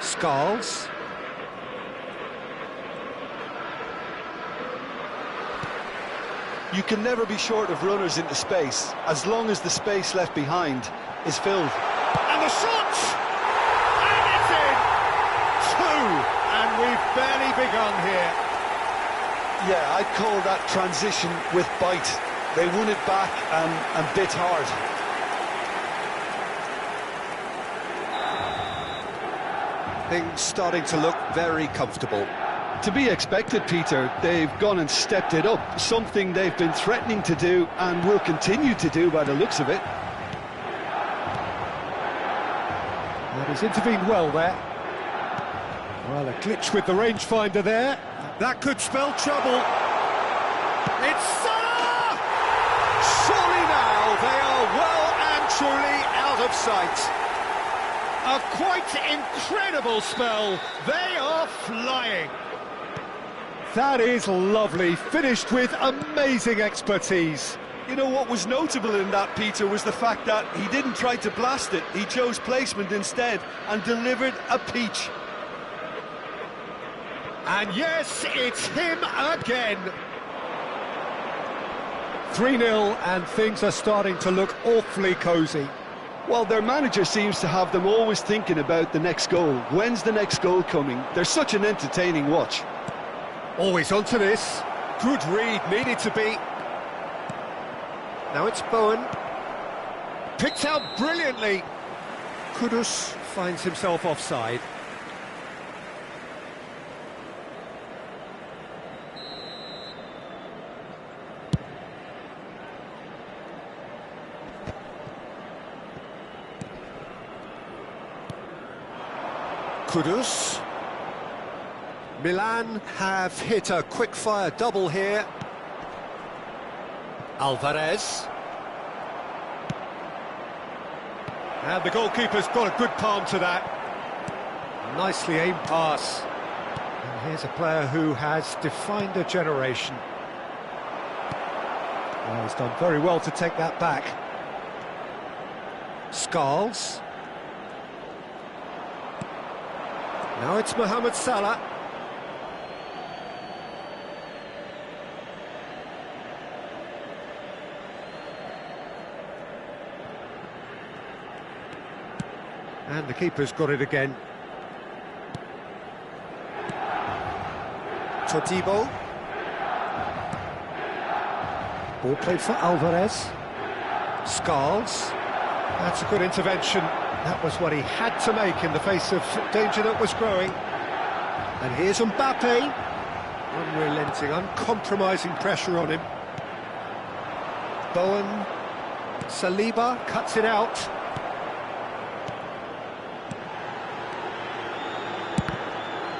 Skulls. You can never be short of runners into space, as long as the space left behind is filled. And the shot! And it's in! Two! And we've barely begun here. Yeah, I'd call that transition with bite. They won it back and bit hard. Things starting to look very comfortable. To be expected, Peter. They've gone and stepped it up, something they've been threatening to do and will continue to do by the looks of it. And he's intervened well there. Well, a glitch with the rangefinder there. That could spell trouble. It's Salah! Surely now they are well and truly out of sight. A quite incredible spell. They are flying. That is lovely, finished with amazing expertise. You know, what was notable in that, Peter, was the fact that he didn't try to blast it. He chose placement instead and delivered a peach. And yes, it's him again. 3-0, and things are starting to look awfully cosy. Well, their manager seems to have them always thinking about the next goal. When's the next goal coming? They're such an entertaining watch. Always onto this. Good read, needed to be. Now it's Bowen. Picked out brilliantly. Kudus finds himself offside. Kudus. Milan have hit a quick-fire double here. Alvarez. And the goalkeeper's got a good palm to that. Nicely aimed pass. And here's a player who has defined a generation. Well, he's done very well to take that back. Skulls. Now it's Mohamed Salah. And the keeper's got it again. Todibo. Ball played for Alvarez. Skulls. That's a good intervention. That was what he had to make in the face of danger that was growing. And here's Mbappe. Unrelenting, uncompromising pressure on him. Bowen. Saliba cuts it out.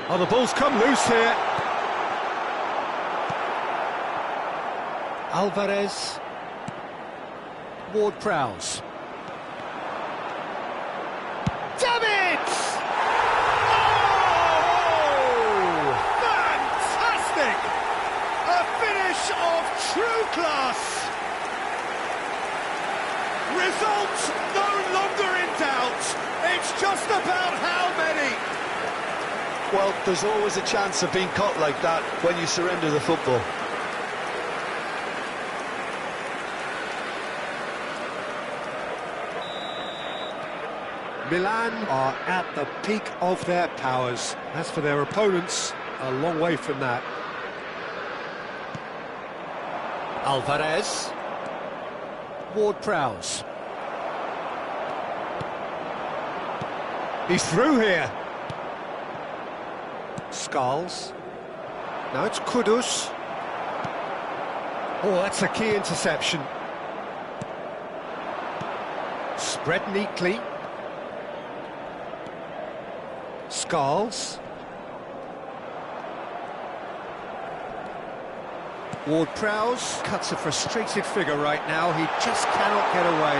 Oh, the ball's come loose here. Alvarez. Ward-Prowse. David! Oh! Fantastic! A finish of true class. Result no longer in doubt. It's just about how many. Well, there's always a chance of being caught like that when you surrender the football. Milan are at the peak of their powers. As for their opponents, a long way from that. Alvarez. Ward-Prowse. He's through here. Skulls. Now it's Kudus. Oh, that's a key interception. Spread neatly. Skulls. Ward-Prowse cuts a frustrated figure right now. He just cannot get away.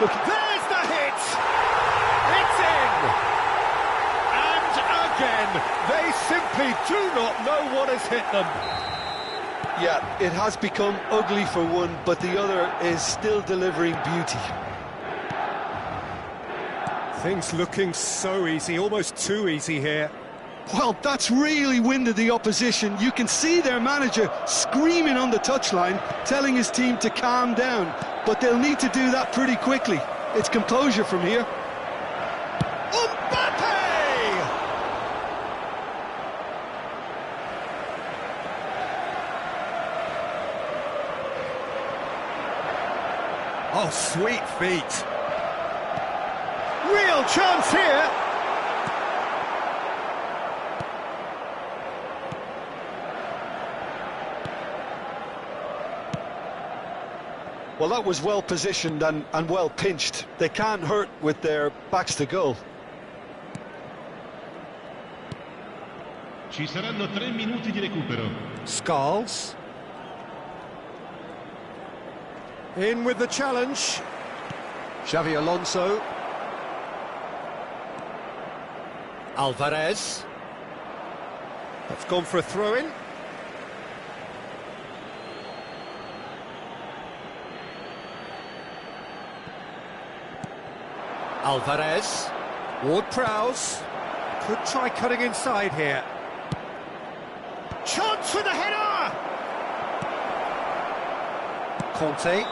Look, there's the hit! It's in! And again, they simply do not know what has hit them. Yeah, it has become ugly for one, but the other is still delivering beauty. Things looking so easy, almost too easy here. Well, that's really winded the opposition. You can see their manager screaming on the touchline, telling his team to calm down. But they'll need to do that pretty quickly. It's composure from here. Mbappe! Oh, sweet feet. Real chance here. Well, that was well positioned and well pinched. They can't hurt with their backs to goal. Ci saranno 3 minuti di recupero. Skulls. In with the challenge. Xavi Alonso. Alvarez. That's gone for a throw-in. Alvarez. Ward-Prowse. Could try cutting inside here. Chance for the header! Conte.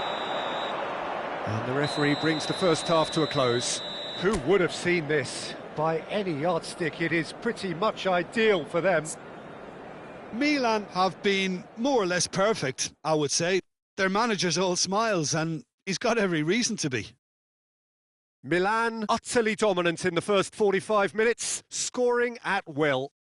And the referee brings the first half to a close. Who would have seen this? By any yardstick, it is pretty much ideal for them. Milan have been more or less perfect, I would say. Their manager's all smiles, and he's got every reason to be. Milan utterly dominant in the first 45 minutes, scoring at will.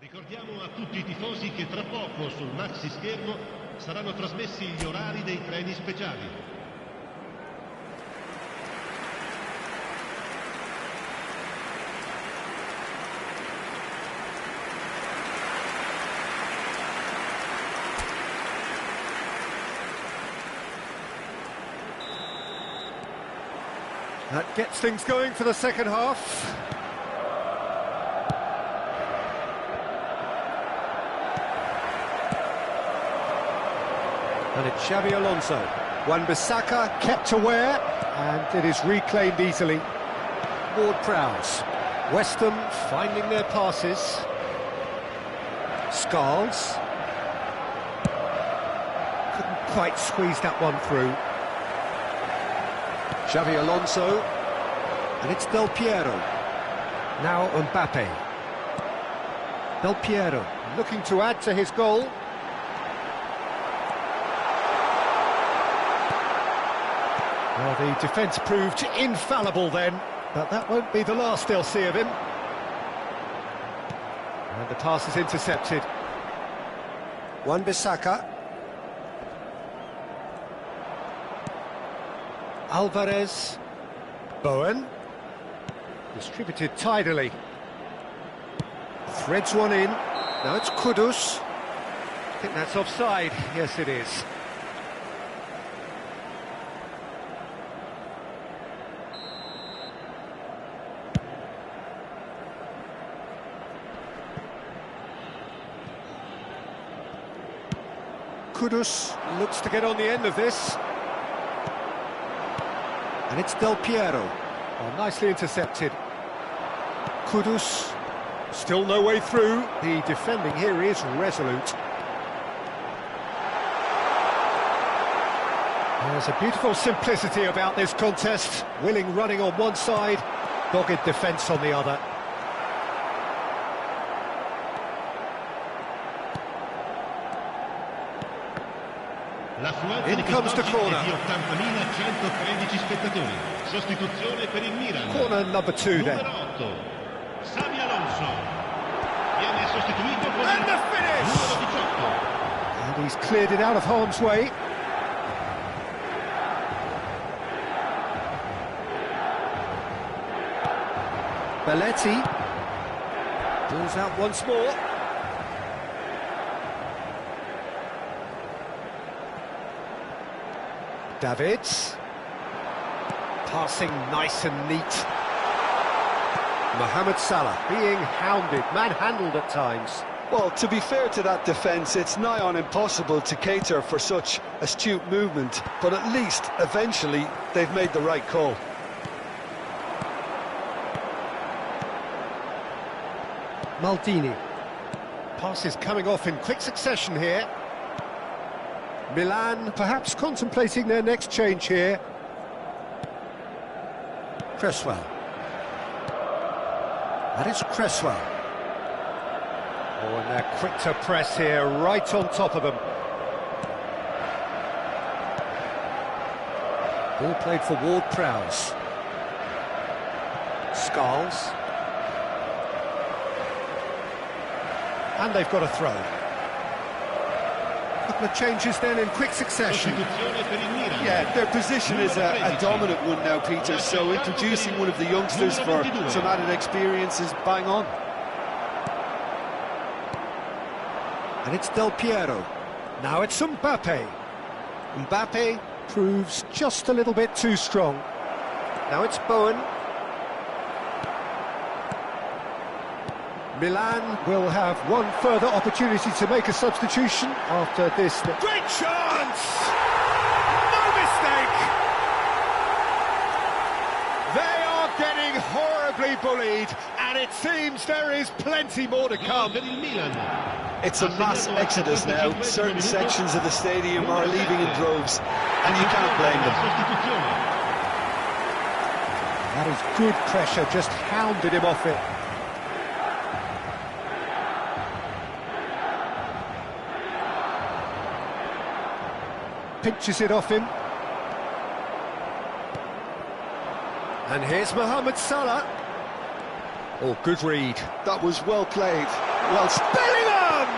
Ricordiamo a tutti i tifosi che tra poco sul maxi schermo saranno trasmessi gli orari dei treni speciali. That gets things going for the second half. And it's Xavi Alonso. Wan-Bissaka kept aware, and it is reclaimed easily. Ward-Prowse. West Ham finding their passes. Skulls. Couldn't quite squeeze that one through. Xavi Alonso. And it's Del Piero. Now Mbappe. Del Piero looking to add to his goal. Well, the defence proved infallible then, but that won't be the last they'll see of him. And the pass is intercepted. Wan-Bissaka. Alvarez. Bowen. Distributed tidily. Threads one in. Now it's Kudus. I think that's offside. Yes, it is. Kudus looks to get on the end of this. And it's Del Piero. Oh, nicely intercepted. Kudus. Still no way through. The defending here is resolute. There's a beautiful simplicity about this contest. Willing running on one side, dogged defence on the other. L'affluenza In di comes the quest'oggi corner. è di 80.113 spettatori. Sostituzione per il Milan. Corner number 2 then. Numero 8, Xabi Alonso. Viene sostituito con And the il finish! numero 18. And he's cleared it out of harm's way. Belletti. Pulls out once more. Davids. Passing nice and neat. Mohamed Salah being hounded, manhandled at times. Well, to be fair to that defence, it's nigh on impossible to cater for such astute movement, but at least, eventually, they've made the right call. Maldini. Passes coming off in quick succession here. Milan perhaps contemplating their next change here. Cresswell. That is Cresswell. Oh, and they're quick to press here, right on top of them. Ball played for Ward-Prowse. Skulls. And they've got a throw. Couple of changes then in quick succession. Sostituzione per il Milan. Yeah, their position is a dominant one now, Peter, so introducing one of the youngsters for some added experience is bang on. And it's Del Piero. Now it's Mbappe. Mbappe proves just a little bit too strong. Now it's Bowen. Milan will have one further opportunity to make a substitution after this. Great chance! No mistake! They are getting horribly bullied, and it seems there is plenty more to come. Per il Milan. It's a mass exodus now. Certain sections of the stadium are leaving in droves, and you can't blame them. Sostituzione. That is good pressure, just hounded him off it. Pinches it off him. And here's Mohamed Salah. Oh, good read. That was well played. Well, Bellingham!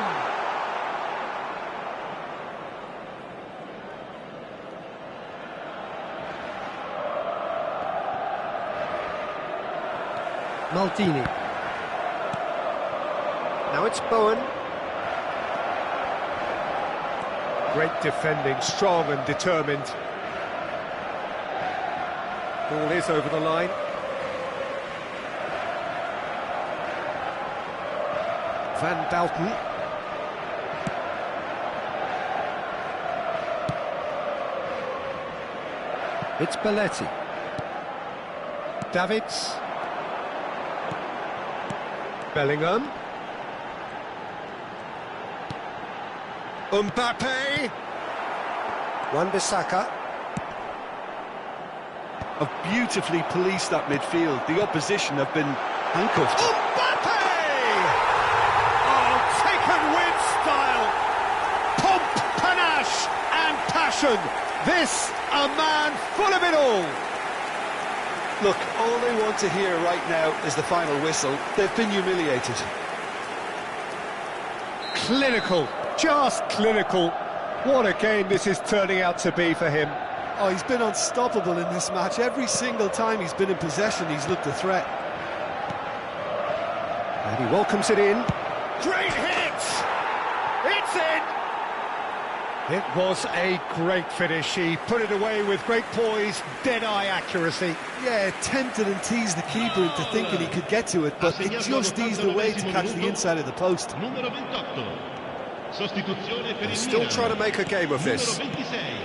Maldini. Now it's Bowen. Great defending, strong and determined. Ball is over the line. Van Dalton. It's Belletti. Davids. Bellingham. Mbappe. Wan-Bissaka. have beautifully policed that midfield. The opposition have been handcuffed. Mbappe! Oh, taken with style. Pomp, panache and passion. This, a man full of it all. Look, all they want to hear right now is the final whistle. They've been humiliated. Clinical, just clinical. What a game this is turning out to be for him. Oh, he's been unstoppable in this match. Every single time he's been in possession, he's looked a threat. And he welcomes it in. Great hit! It's in! It was a great finish. He put it away with great poise, dead-eye accuracy. Yeah, tempted and teased the keeper into thinking he could get to it, but it just eased away to catch the inside of the post. Numero 28. Sostituzione per il Still Milan. trying to make a game of this. Numero 26.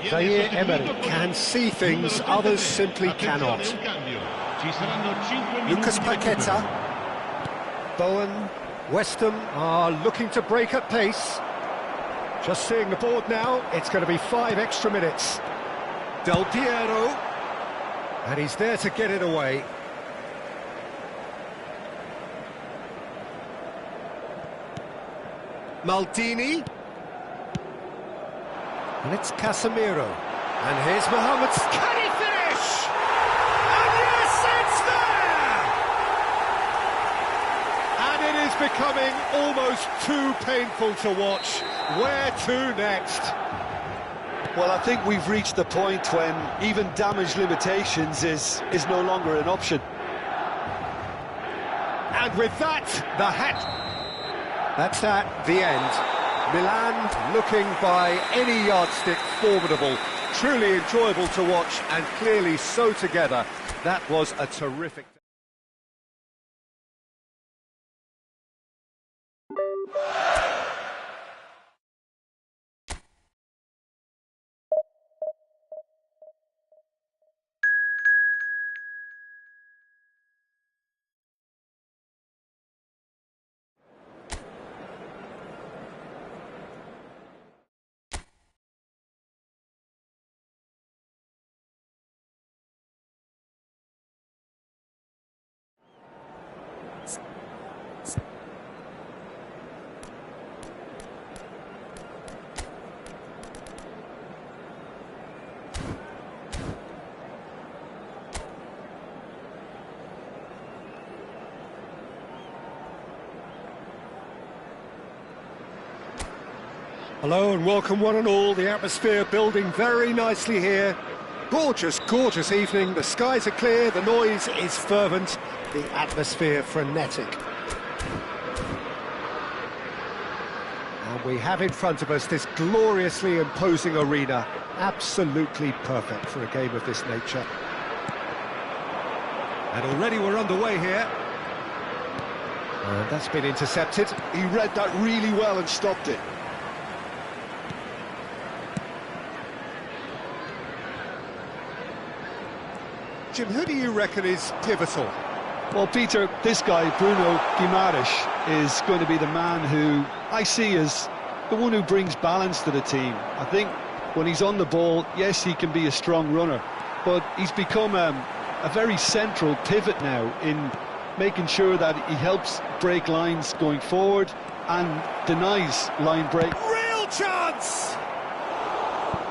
Zaire Emery can see things others simply cannot. Ci saranno 5 minuti Lucas di recupero. Paqueta. Bowen, West Ham are looking to break at pace. Just seeing the board now, it's going to be 5 extra minutes. Del Piero. And he's there to get it away. Maldini. And it's Casemiro. And here's Mohamed. Can he finish? And yes, it's there! And it is becoming almost too painful to watch. Where to next? Well, I think we've reached the point when even damage limitations is no longer an option. And with that, the hat. That's at the end. Milan looking by any yardstick formidable. Truly enjoyable to watch and clearly so together. That was a terrific... Hello and welcome one and all. The atmosphere building very nicely here. Gorgeous, gorgeous evening. The skies are clear, the noise is fervent, the atmosphere frenetic. And we have in front of us this gloriously imposing arena. Absolutely perfect for a game of this nature. And already we're underway here. And that's been intercepted. He read that really well and stopped it. Jim, who do you reckon is pivotal? Well, Peter, this guy, Bruno Guimaraes, is going to be the man who I see as the one who brings balance to the team. I think when he's on the ball, yes, he can be a strong runner, but he's become a very central pivot now in making sure that he helps break lines going forward and denies line break. Real chance!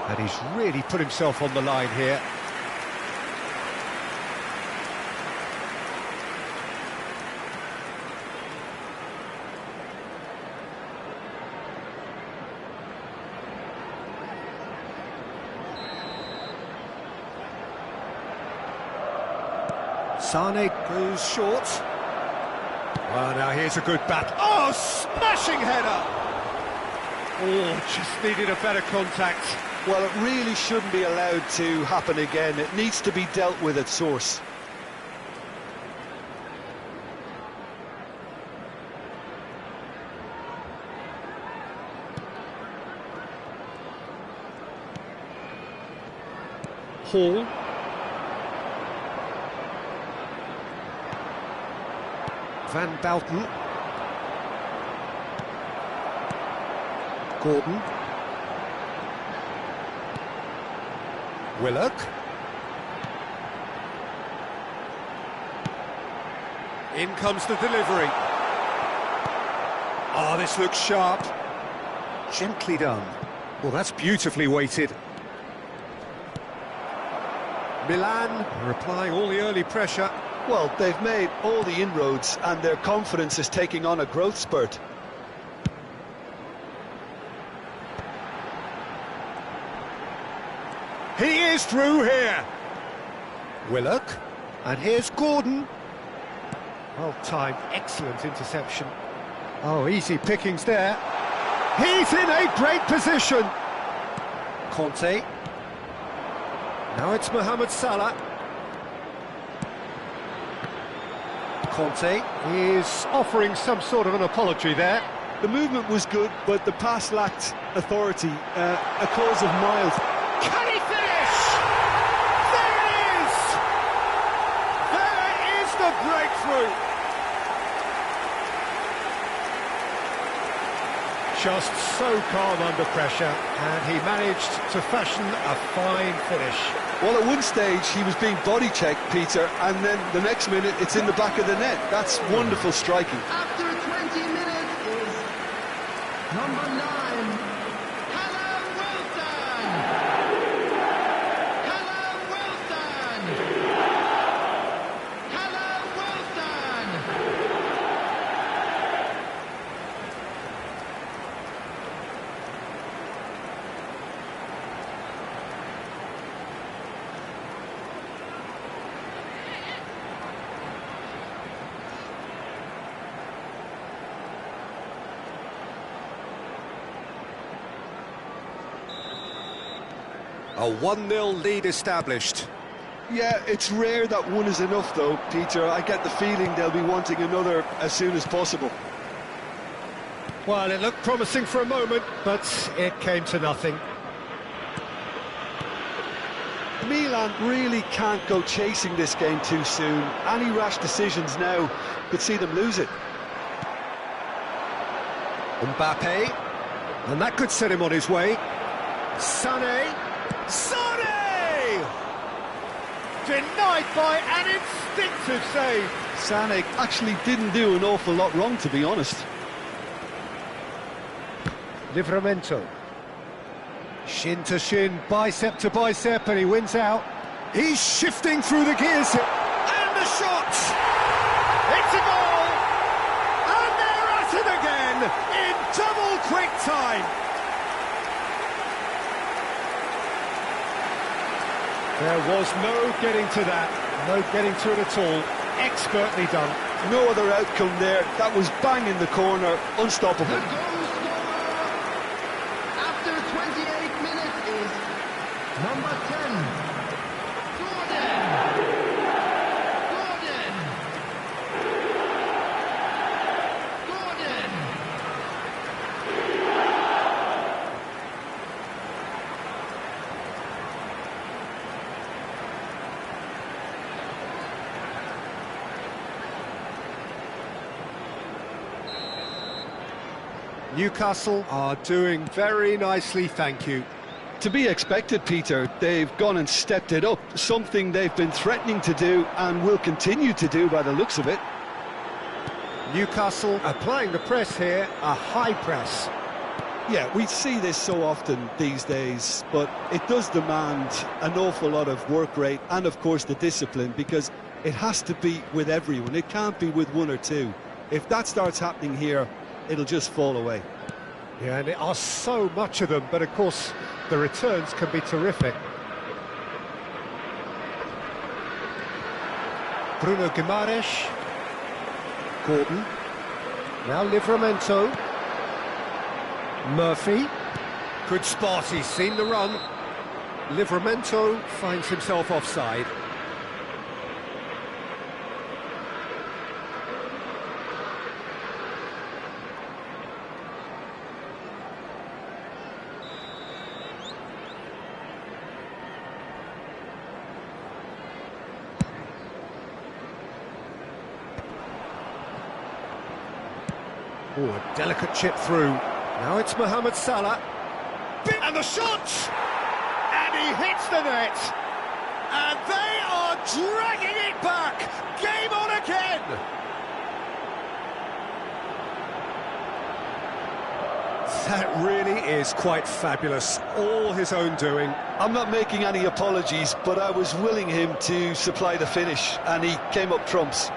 And he's really put himself on the line here. Sane goes short. Well, now here's a good bat. Oh, smashing header! Oh, just needed a better contact. Well, it really shouldn't be allowed to happen again. It needs to be dealt with at source. Hall. Van Bouten. Gordon. Willock. In comes the delivery. Oh, this looks sharp. Gently done. Well, that's beautifully weighted. Milan are applying all the early pressure. Well, they've made all the inroads and their confidence is taking on a growth spurt. He is through here. Willock. And here's Gordon. Well timed, excellent interception. Oh, easy pickings there. He's in a great position. Conte. Now it's Mohamed Salah. Conte is offering some sort of an apology there. The movement was good, but the pass lacked authority, a cause of mild. Can he finish? There it is! There is the breakthrough! Just so calm under pressure, and he managed to fashion a fine finish. Well, at one stage he was being body checked, Peter, and then the next minute it's in the back of the net. That's wonderful striking. After 20 minutes is number 9, Callum Wilson! Callum Wilson! Callum Wilson! A 1-0 lead established. Yeah, it's rare that one is enough though, Peter. I get the feeling they'll be wanting another as soon as possible. Well, it looked promising for a moment, but it came to nothing. Milan really can't go chasing this game too soon. Any rash decisions now could see them lose it. Mbappe, and that could set him on his way. Sané. Sané! Denied by an instinctive save. Sané actually didn't do an awful lot wrong, to be honest. Livramento. Shin to shin, bicep to bicep, and he wins out. He's shifting through the gears. And the shot! It's a goal! And they're at it again in double quick time. There was no getting to that, no getting to it at all. Expertly done. No other outcome there. That was bang in the corner, unstoppable. The goal scorer after 28 minutes is number 10, Gordon! Gordon! Gordon! Newcastle are doing very nicely, thank you. To be expected, Peter. They've gone and stepped it up, something they've been threatening to do and will continue to do by the looks of it. Newcastle applying the press here, a high press. Yeah, we see this so often these days, but it does demand an awful lot of work rate and, of course, the discipline, because it has to be with everyone. It can't be with one or two. If that starts happening here, it'll just fall away. Yeah, and there are so much of them, but of course the returns can be terrific. Bruno Guimaraes. Gordon. Now Livramento. Murphy. Good spot, he's seen the run. Livramento finds himself offside. Oh, a delicate chip through. Now it's Mohamed Salah. And the shot! And he hits the net! And they are dragging it back! Game on again! That really is quite fabulous. All his own doing. I'm not making any apologies, but I was willing him to supply the finish, and he came up trumps.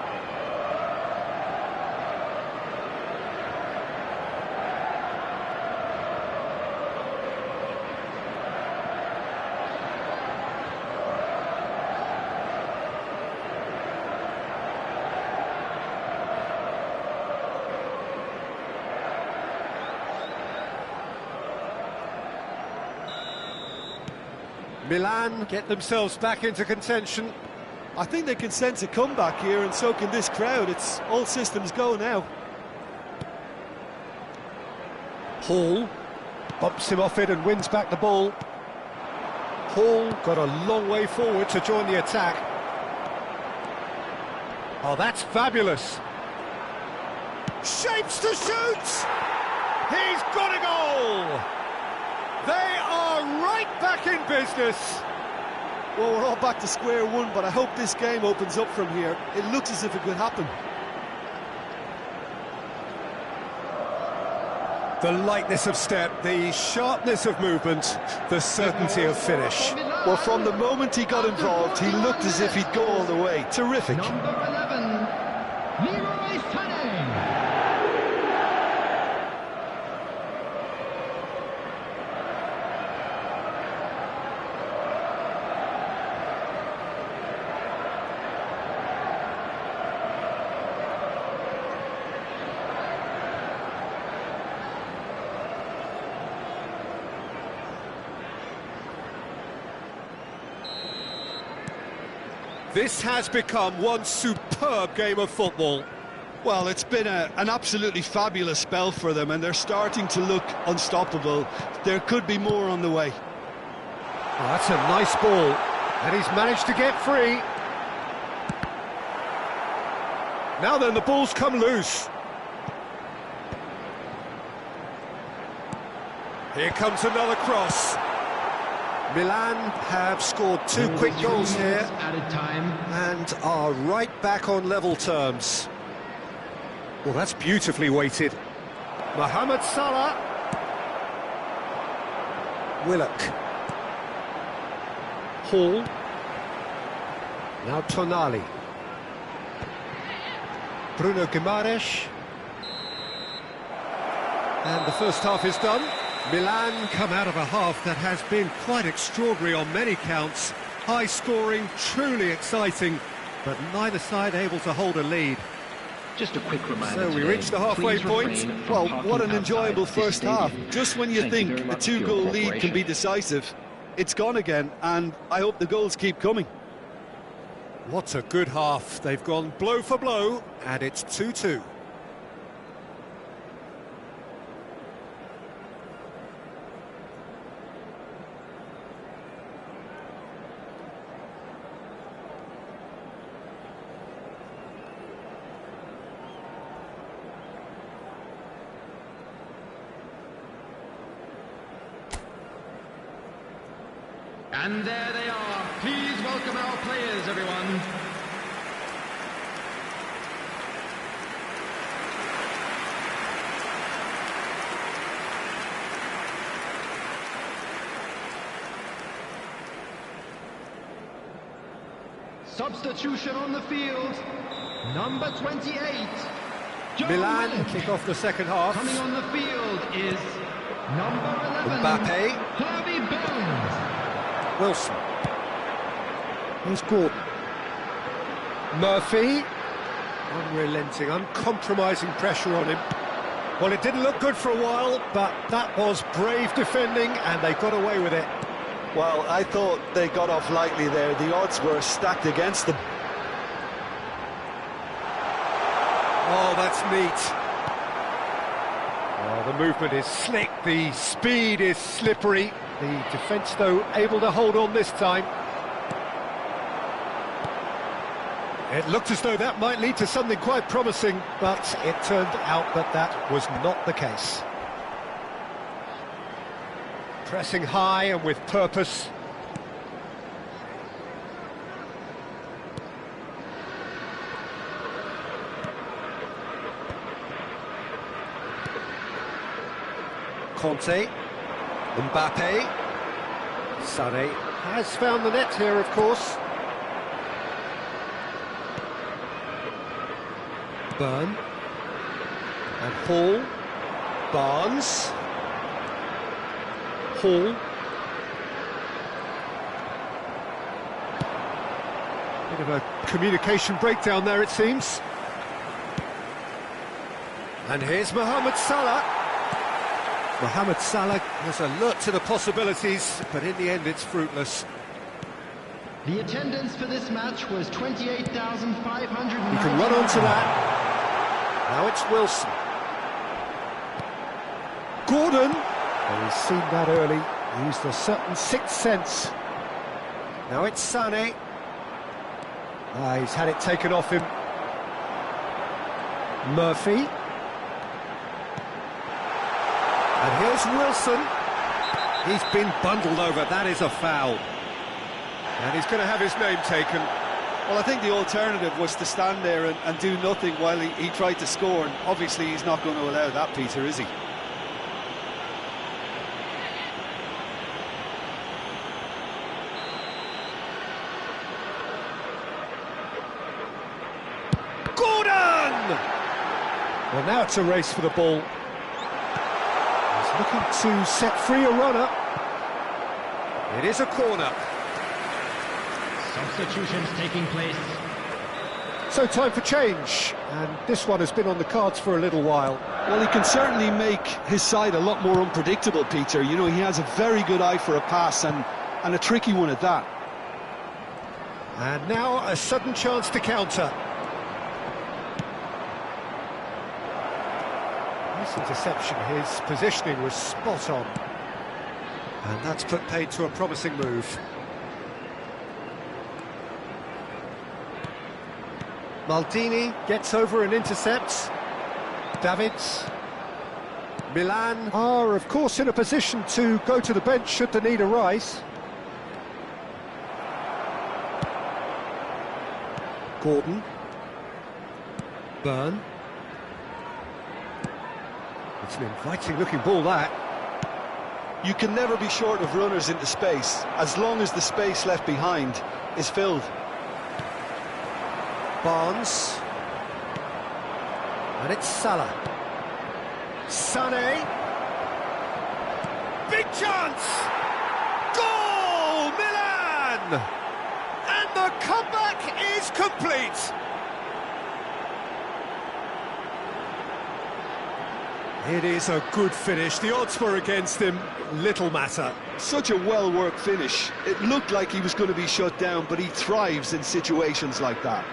Milan get themselves back into contention. I think they can sense a comeback here, and so can this crowd. It's all systems go now. Hall bumps him off it and wins back the ball. Hall got a long way forward to join the attack. Oh, that's fabulous. Shapes to shoot! He's got a goal! They are right back in business. Well, we're all back to square one, but I hope this game opens up from here. It looks as if it could happen. The lightness of step, the sharpness of movement, the certainty of finish. Well, from the moment he got involved, he looked as if he'd go all the way. Terrific. Number 11, Leroy Sané. This has become one superb game of football. Well, it's been an absolutely fabulous spell for them, and they're starting to look unstoppable. There could be more on the way. Oh, that's a nice ball, and he's managed to get free. Now then, the ball's come loose. Here comes another cross. Milan have scored two quick goals here Added time. and are right back on level terms. Well, that's beautifully weighted. Mohamed Salah. Willock. Hall. Now Tonali. Bruno Guimaraes. And the first half is done. Milan come out of a half that has been quite extraordinary on many counts. High scoring, truly exciting, but neither side able to hold a lead. Just a quick reminder. So we reach the halfway point. Well, what an enjoyable first half. Just when you think a two-goal lead can be decisive, it's gone again, and I hope the goals keep coming. What a good half. They've gone blow for blow, and it's 2-2. And there they are. Please welcome our players, everyone. Substitution on the field. Number 28. Joe Milan Willock. kick off the second half. Coming on the field is number 11. Mbappe. Harvey Bones. Wilson. Here's Gordon. Murphy. Unrelenting, uncompromising pressure on him. Well, it didn't look good for a while, but that was brave defending, and they got away with it. Well, I thought they got off lightly there. The odds were stacked against them. Oh, that's neat. Oh, the movement is slick, the speed is slippery. The defence, though, able to hold on this time. It looked as though that might lead to something quite promising, but it turned out that that was not the case. Pressing high and with purpose. Conte. Mbappe. Sané has found the net here, of course. Byrne. And Hall. Barnes. Hall. Bit of a communication breakdown there, it seems. And here's Mohamed Salah. Mohamed Salah was alert to the possibilities, but in the end it's fruitless. The attendance for this match was 28,500. He can run onto that. Now it's Wilson. Gordon. Well, he's seen that early. He used a certain sixth sense. Now it's Sané. He's had it taken off him. Murphy. And here's Wilson. He's been bundled over. That is a foul. And he's going to have his name taken. Well, I think the alternative was to stand there and do nothing while he tried to score. And obviously he's not going to allow that, Peter, is he? Gordon! Well, now it's a race for the ball. He's looking to set free a runner. It is a corner. Substitutions taking place. So time for change, and this one has been on the cards for a little while. Well, he can certainly make his side a lot more unpredictable, Peter. You know, he has a very good eye for a pass, and a tricky one at that. And now a sudden chance to counter. Nice interception, his positioning was spot on. And that's put paid to a promising move. Maldini gets over and intercepts. Davids. Milan are, of course, in a position to go to the bench should the need arise. Gordon. Byrne. It's an inviting-looking ball, that. You can never be short of runners into space, as long as the space left behind is filled. Barnes. And it's Salah. Sané. Big chance! Goal! Milan! And the comeback is complete! It is a good finish. The odds were against him. Little matter. Such a well-worked finish. It looked like he was going to be shut down, but he thrives in situations like that.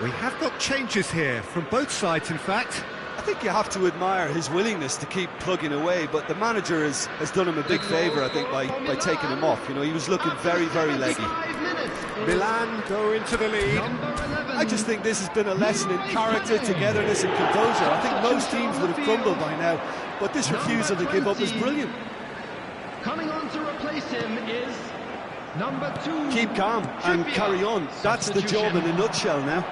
We have got changes here, from both sides, in fact. I think you have to admire his willingness to keep plugging away, but the manager has done him a big favour, I think, by taking him off. You know, he was looking very, very leggy. Milan go into the lead. I just think this has been a lesson in character, togetherness and composure. I think most teams would have crumbled by now, but this refusal to give up is brilliant. Coming on to replace him is number 2. Keep calm and carry on. That's the job in a nutshell now.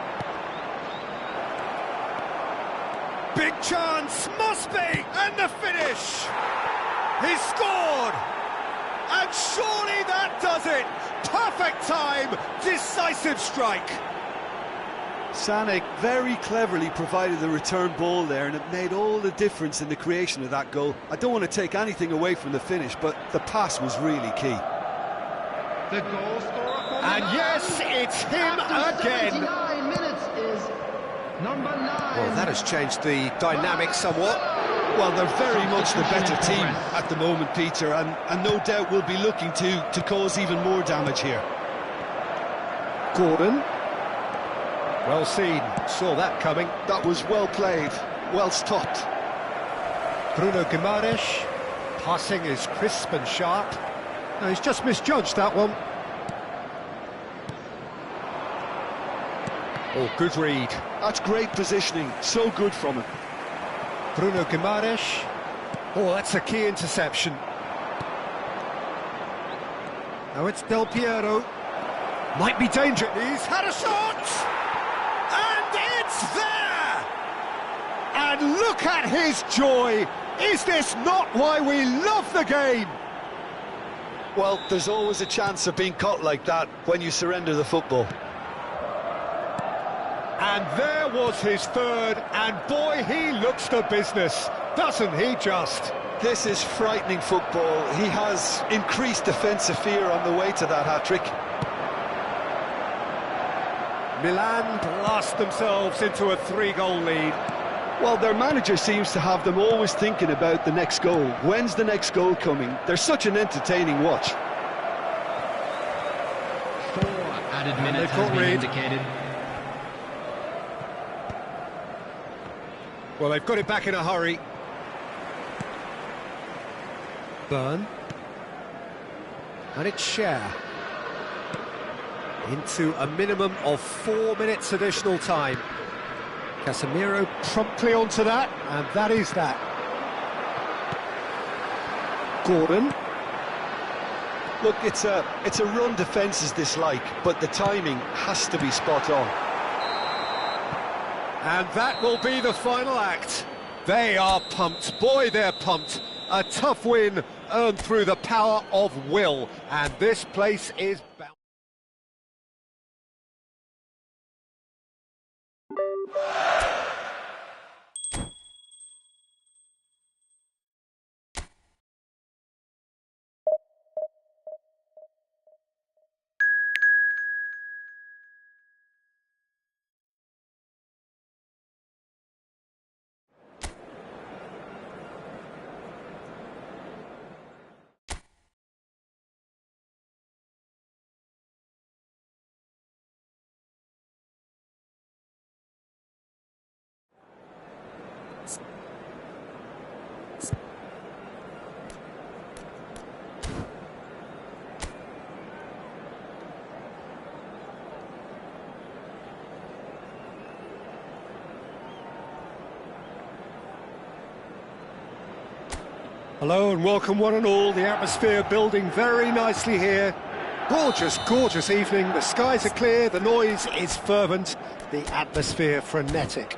Big chance, must be, and the finish! He scored! And surely that does it! Perfect time, decisive strike! Sané very cleverly provided the return ball there, and it made all the difference in the creation of that goal. I don't want to take anything away from the finish, but the pass was really key. The goal scorer for And Milan, yes, it's him after again! 79 minutes is number 9. Well, that has changed the dynamic somewhat. Well, they're very much the better team at the moment, Peter, and no doubt will be looking to cause even more damage here. Gordon. Well seen, saw that coming. That was well played, well stopped. Bruno Guimaraes. Passing is crisp and sharp. No, he's just misjudged that one. Oh, good read. That's great positioning, so good from him. Bruno Guimaraes. Oh, that's a key interception. Now it's Del Piero. Might be dangerous. He's had a shot! And it's there! And look at his joy! Is this not why we love the game? Well, there's always a chance of being caught like that when you surrender the football. And there was his third, and boy, he looks the business, doesn't he just? This is frightening football. He has increased defensive fear on the way to that hat-trick. Milan blast themselves into a 3-goal lead. Well, their manager seems to have them always thinking about the next goal. When's the next goal coming? They're such an entertaining watch. 4 added minutes has been indicated. Well, they've got it back in a hurry. Burn. And it's Cher. Into a minimum of 4 minutes additional time. Casemiro promptly onto that, and that is that. Gordon. Look, it's a run defences dislike, but the timing has to be spot on. And that will be the final act. They are pumped. Boy, they're pumped. A tough win earned through the power of will. And this place is bound. Hello and welcome one and all. The atmosphere building very nicely here. Gorgeous, gorgeous evening. The skies are clear, the noise is fervent, the atmosphere frenetic.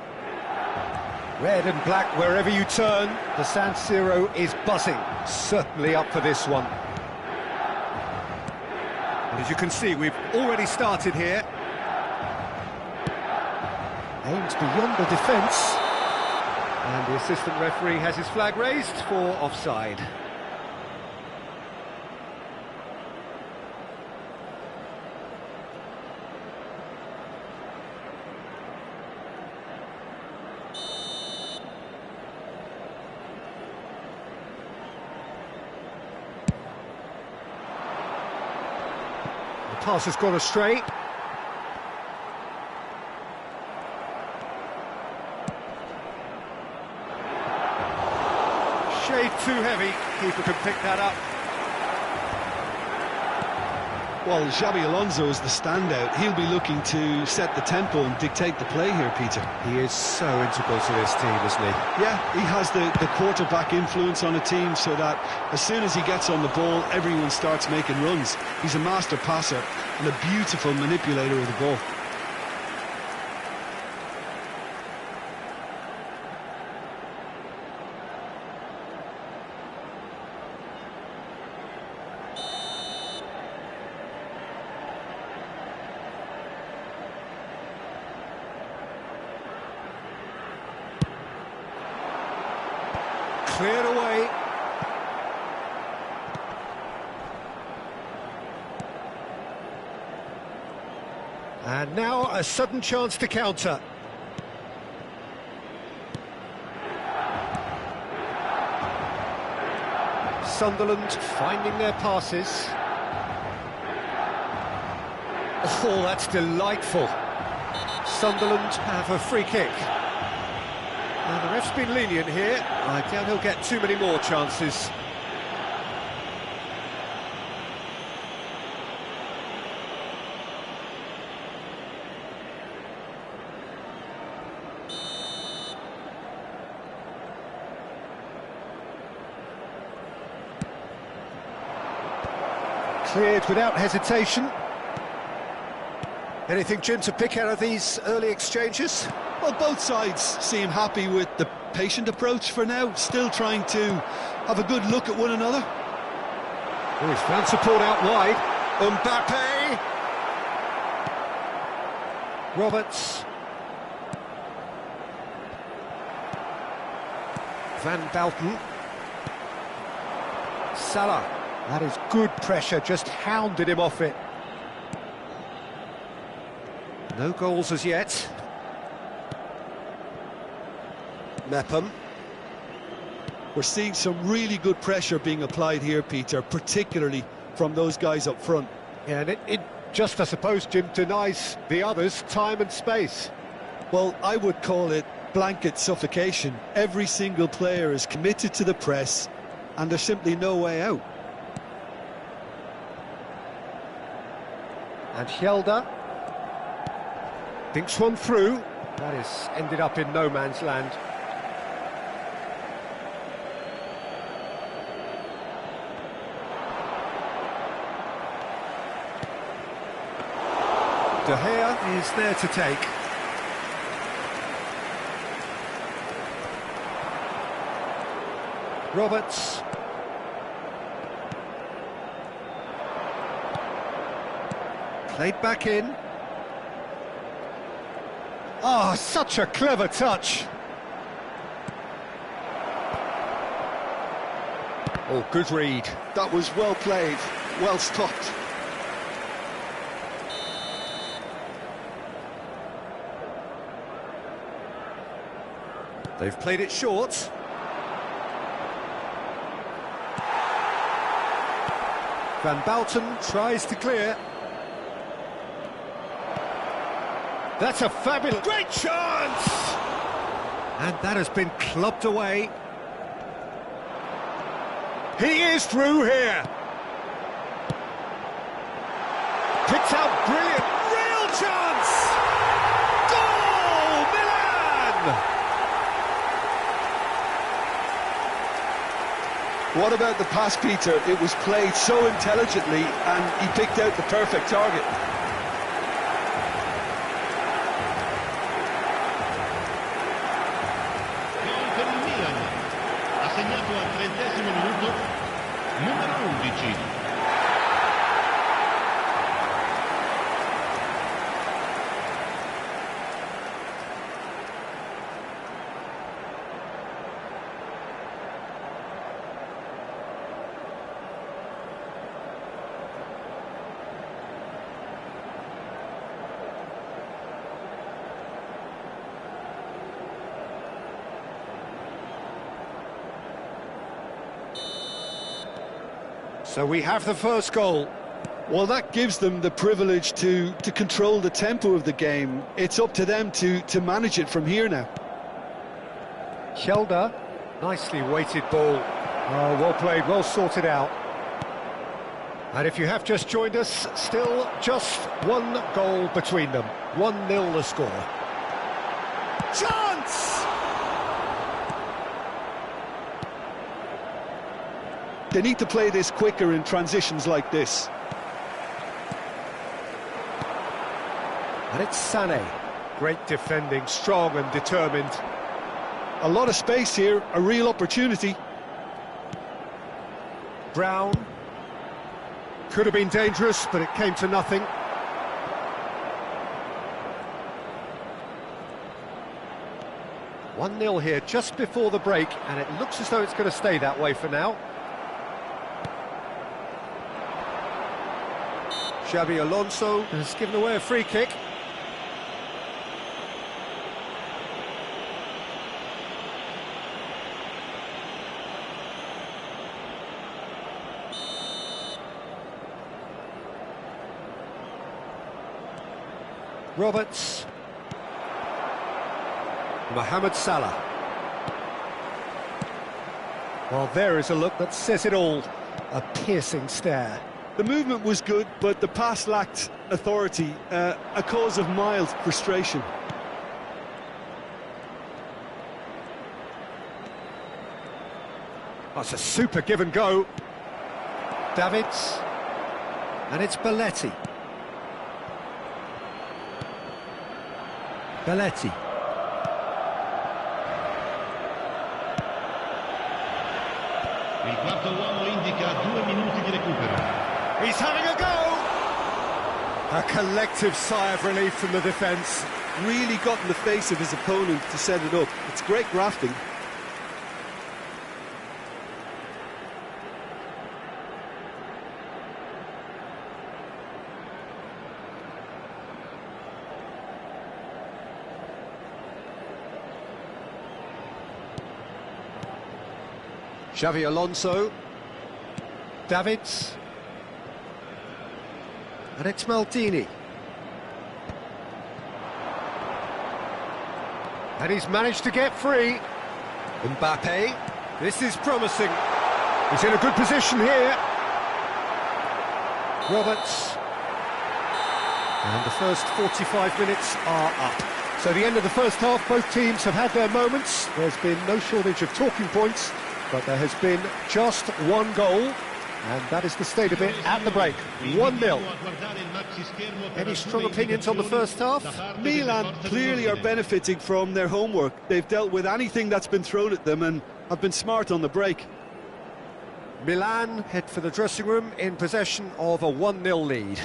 Red and black wherever you turn, the San Siro is buzzing. Certainly up for this one. And as you can see, we've already started here. Aimed beyond the defence. And the assistant referee has his flag raised for offside. The pass has gone astray. Shade too heavy, keeper can pick that up. Well, Xabi Alonso is the standout. He'll be looking to set the tempo and dictate the play here, Peter. He is so integral to this team, isn't he? Yeah, he has the quarterback influence on a team so that as soon as he gets on the ball, everyone starts making runs. He's a master passer and a beautiful manipulator of the ball. Cleared away. And now a sudden chance to counter. Sunderland finding their passes. Oh, that's delightful. Sunderland have a free kick. Now, the ref's been lenient here. I doubt he'll get too many more chances. Cleared without hesitation. Anything, Jim, to pick out of these early exchanges? Well, both sides seem happy with the patient approach for now, still trying to have a good look at one another. Oh, he's found support out wide. Mbappe! Roberts. Van Balten. Salah. That is good pressure, just hounded him off it. No goals as yet. Mepham. We're seeing some really good pressure being applied here, Peter, particularly from those guys up front. Yeah, and it just, I suppose, Jim, denies the others time and space. Well, I would call it blanket suffocation. Every single player is committed to the press, and there's simply no way out. And Hjelde thinks one through. That is ended up in no man's land. De Gea is there to take. Roberts. Played back in. Oh, such a clever touch. Oh, good read. That was well played, well stopped. They've played it short. Van Bouten tries to clear. That's a fabulous... Great chance! And that has been clubbed away. He is through here. Picked out brilliant. Real chance! Goal! Milan! What about the pass, Peter? It was played so intelligently and he picked out the perfect target. Gol per il Milan. Ha segnato al 30° minuto numero 11. So we have the first goal. Well, that gives them the privilege to control the tempo of the game. It's up to them to manage it from here now. Hjelde, nicely weighted ball. Oh, well played, well sorted out. And if you have just joined us, still just one goal between them. 1-0 the score. Chance! They need to play this quicker in transitions like this. And it's Sané. Great defending, strong and determined. A lot of space here, a real opportunity. Brown. Could have been dangerous, but it came to nothing. One 0 here just before the break, and it looks as though it's going to stay that way for now. Xabi Alonso has given away a free kick. Roberts. Mohamed Salah. Well, there is a look that says it all. A piercing stare. The movement was good, but the pass lacked authority, a cause of mild frustration. That's a super give and go. Davids. And it's Belletti. Belletti. Il quarto uomo indica 2 minuti di recupero. He's having a go! A collective sigh of relief from the defence. Really got in the face of his opponent to set it up. It's great grafting. Xavi Alonso. Davids. And it's Maldini. And he's managed to get free. Mbappe. This is promising. He's in a good position here. Roberts. And the first 45 minutes are up. So the end of the first half, both teams have had their moments. There's been no shortage of talking points, but there has been just one goal, and that is the state of it at the break. 1-0. Any strong opinions on the first half? Milan clearly are benefiting from their homework. They've dealt with anything that's been thrown at them and have been smart on the break. Milan head for the dressing room in possession of a 1-0 lead.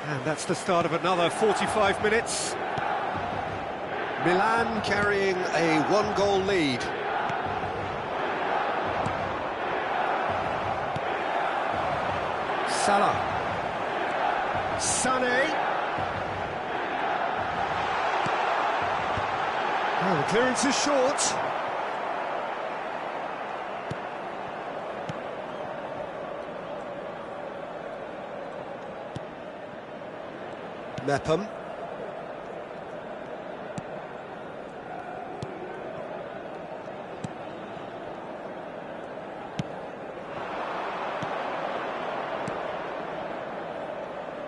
And that's the start of another 45 minutes. Milan carrying a one-goal lead. Salah. Sané. Oh, the clearance is short. Mepham.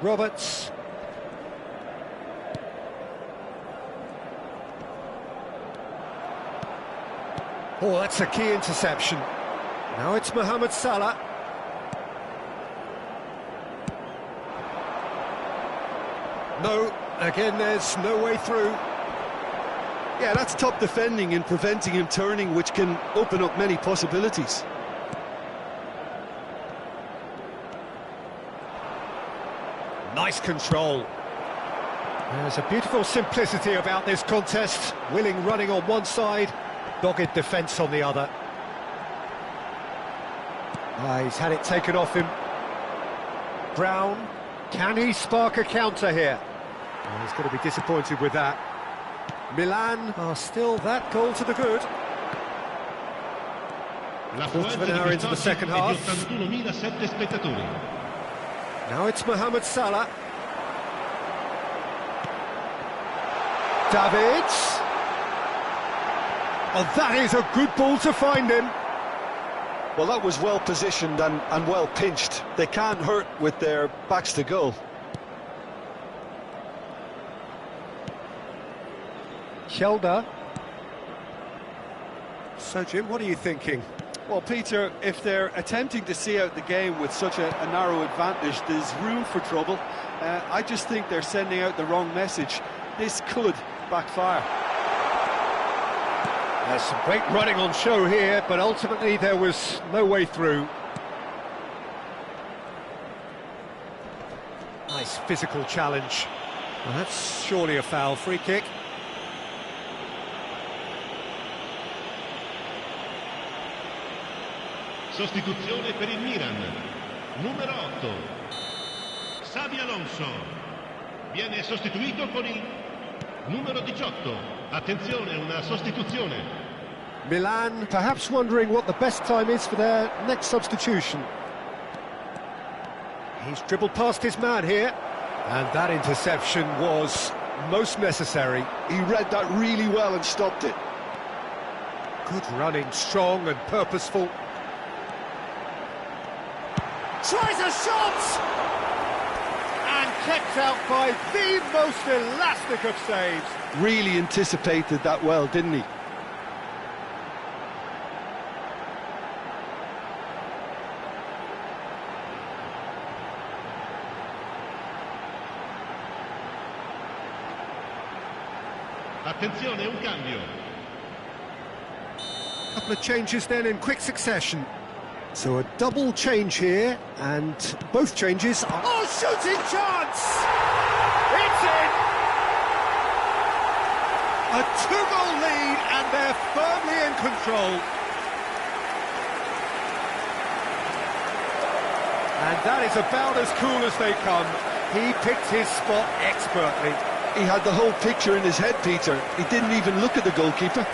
Roberts. Oh, that's a key interception. Now it's Mohamed Salah. No, again there's no way through. Yeah, that's top defending and preventing him turning, which can open up many possibilities. Nice control. There's a beautiful simplicity about this contest. Willing running on one side, dogged defence on the other. He's had it taken off him. Brown, can he spark a counter here? Oh, he's going to be disappointed with that. Milan are still that goal to the good. Quarter of an hour into the second half. Now it's Mohamed Salah. Davids. Oh, that is a good ball to find him. Well, that was well positioned and well pinched. They can't hurt with their backs to goal. Shelder. So, Jim, what are you thinking? Well, Peter, if they're attempting to see out the game with such a narrow advantage, there's room for trouble. I just think they're sending out the wrong message. This could backfire. There's some great running on show here, but ultimately there was no way through. Nice physical challenge. Well, that's surely a foul. Free kick. Sostituzione per il Milan. Numero 8. Xavi Alonso. Viene sostituito con il numero 18. Attenzione, una sostituzione. Milan perhaps wondering what the best time is for their next substitution. He's dribbled past his man here. And that interception was most necessary. He read that really well and stopped it. Good running, strong and purposeful. Tries a shot! And kept out by the most elastic of saves. Really anticipated that well, didn't he? Attenzione, un cambio. Couple of changes then in quick succession. So a double change here, and both changes are... Oh, shooting chance! It's in! A two-goal lead, and they're firmly in control. And that is about as cool as they come. He picked his spot expertly. He had the whole picture in his head, Peter. He didn't even look at the goalkeeper.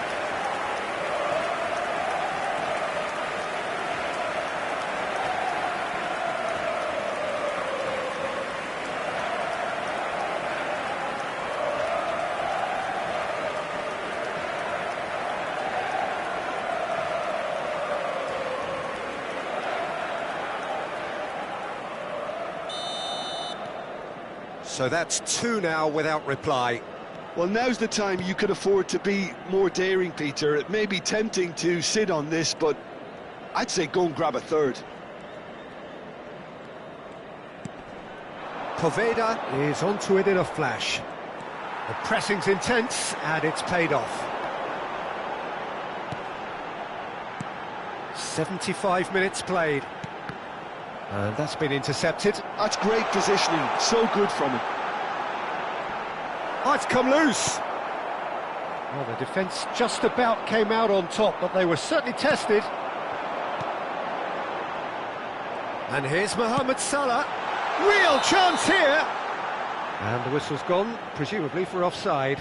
So that's two now without reply. Well, now's the time you could afford to be more daring, Peter. It may be tempting to sit on this, but I'd say go and grab a third. Poveda is onto it in a flash. The pressing's intense, and it's paid off. 75 minutes played. And that's been intercepted. That's great positioning, so good from him. Oh, it's come loose. Well, the defence just about came out on top, but they were certainly tested. And here's Mohamed Salah. Real chance here. And the whistle's gone, presumably for offside.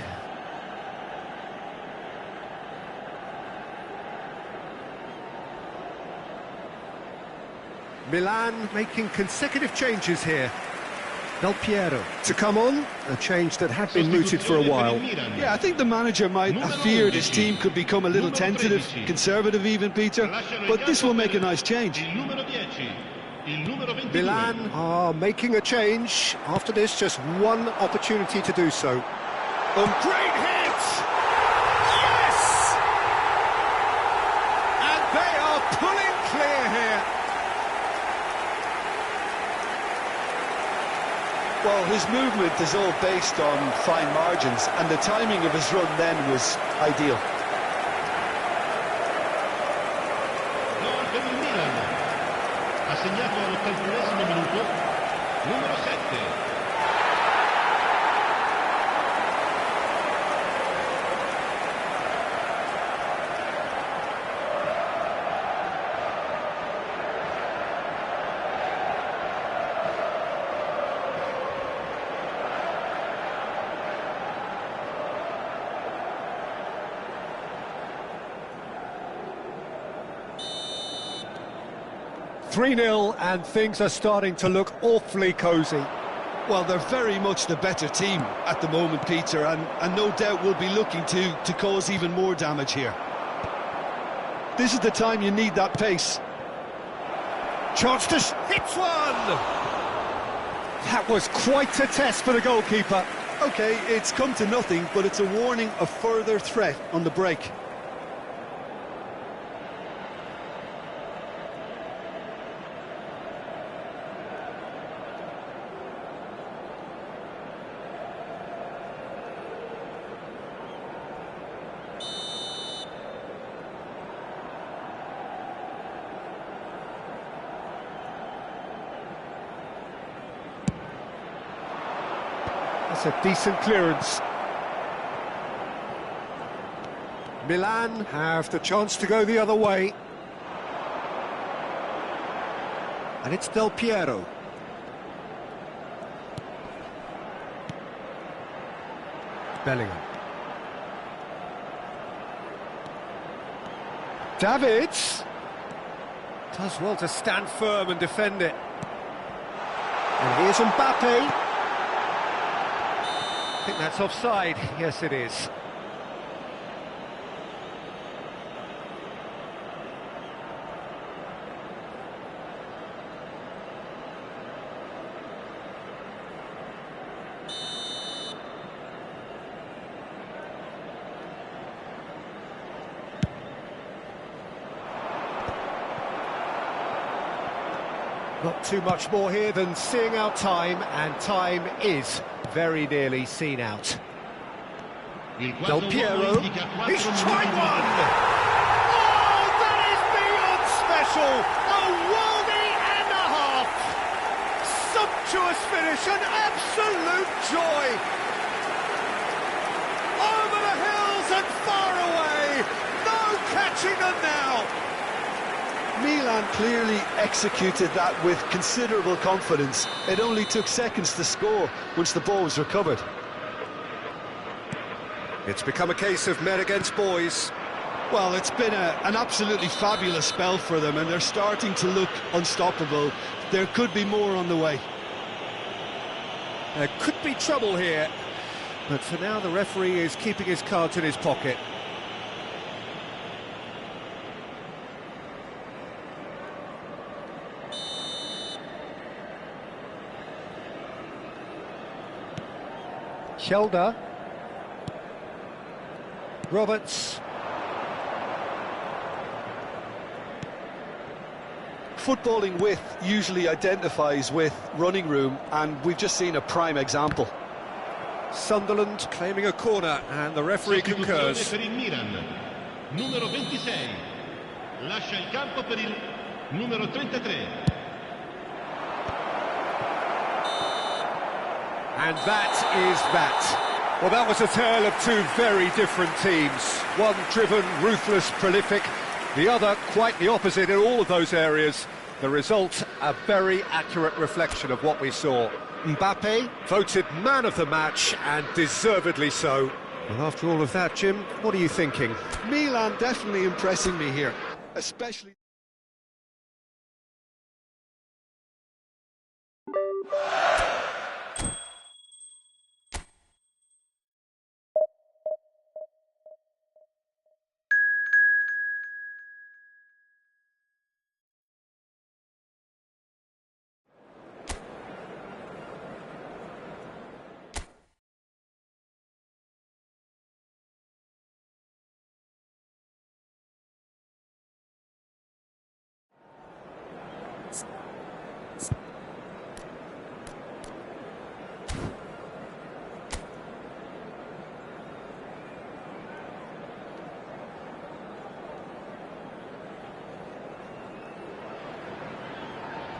Milan making consecutive changes here. Del Piero to come on, a change that had been mooted for a while. Yeah, I think the manager might have feared his team could become a little tentative, conservative even, Peter, but this will make a nice change. Milan are making a change. After this, just one opportunity to do so. Great hit! Yes! And they are pulling clear here. Well, his movement is all based on fine margins, and the timing of his run then was ideal. Gol per il Milan. Ha segnato all'81esimo minuto, numero 7. 3-0, and things are starting to look awfully cosy. Well, they're very much the better team at the moment, Peter, and no doubt will be looking to cause even more damage here. This is the time you need that pace. Chance to hit one! That was quite a test for the goalkeeper. OK, it's come to nothing, but it's a warning of further threat on the break. That's a decent clearance. Milan have the chance to go the other way. And it's Del Piero. Bellingham. Davids does well to stand firm and defend it. And here's Mbappe. think that's offside. Yes, it is. Not too much more here than seeing out time, and time is very nearly seen out. Del Piero, he's tried one! Oh, that is beyond special! A worldie and a half! Sumptuous finish, an absolute joy! Over the hills and far away, no catching them now! Milan clearly executed that with considerable confidence. It only took seconds to score once the ball was recovered. It's become a case of men against boys. Well, it's been an absolutely fabulous spell for them, and they're starting to look unstoppable. There could be more on the way. There could be trouble here, but for now the referee is keeping his cards in his pocket. Shelder, Roberts. Footballing width usually identifies with running room, and we've just seen a prime example. Sunderland claiming a corner, and the referee concurs. Per il Milan, numero 26. Lascia il campo per il numero 33. And that is that. Well, that was a tale of two very different teams. One driven, ruthless, prolific. The other quite the opposite in all of those areas. The result, a very accurate reflection of what we saw. Mbappe voted man of the match, and deservedly so. Well, after all of that, Jim, what are you thinking? Milan definitely impressing me here, especially...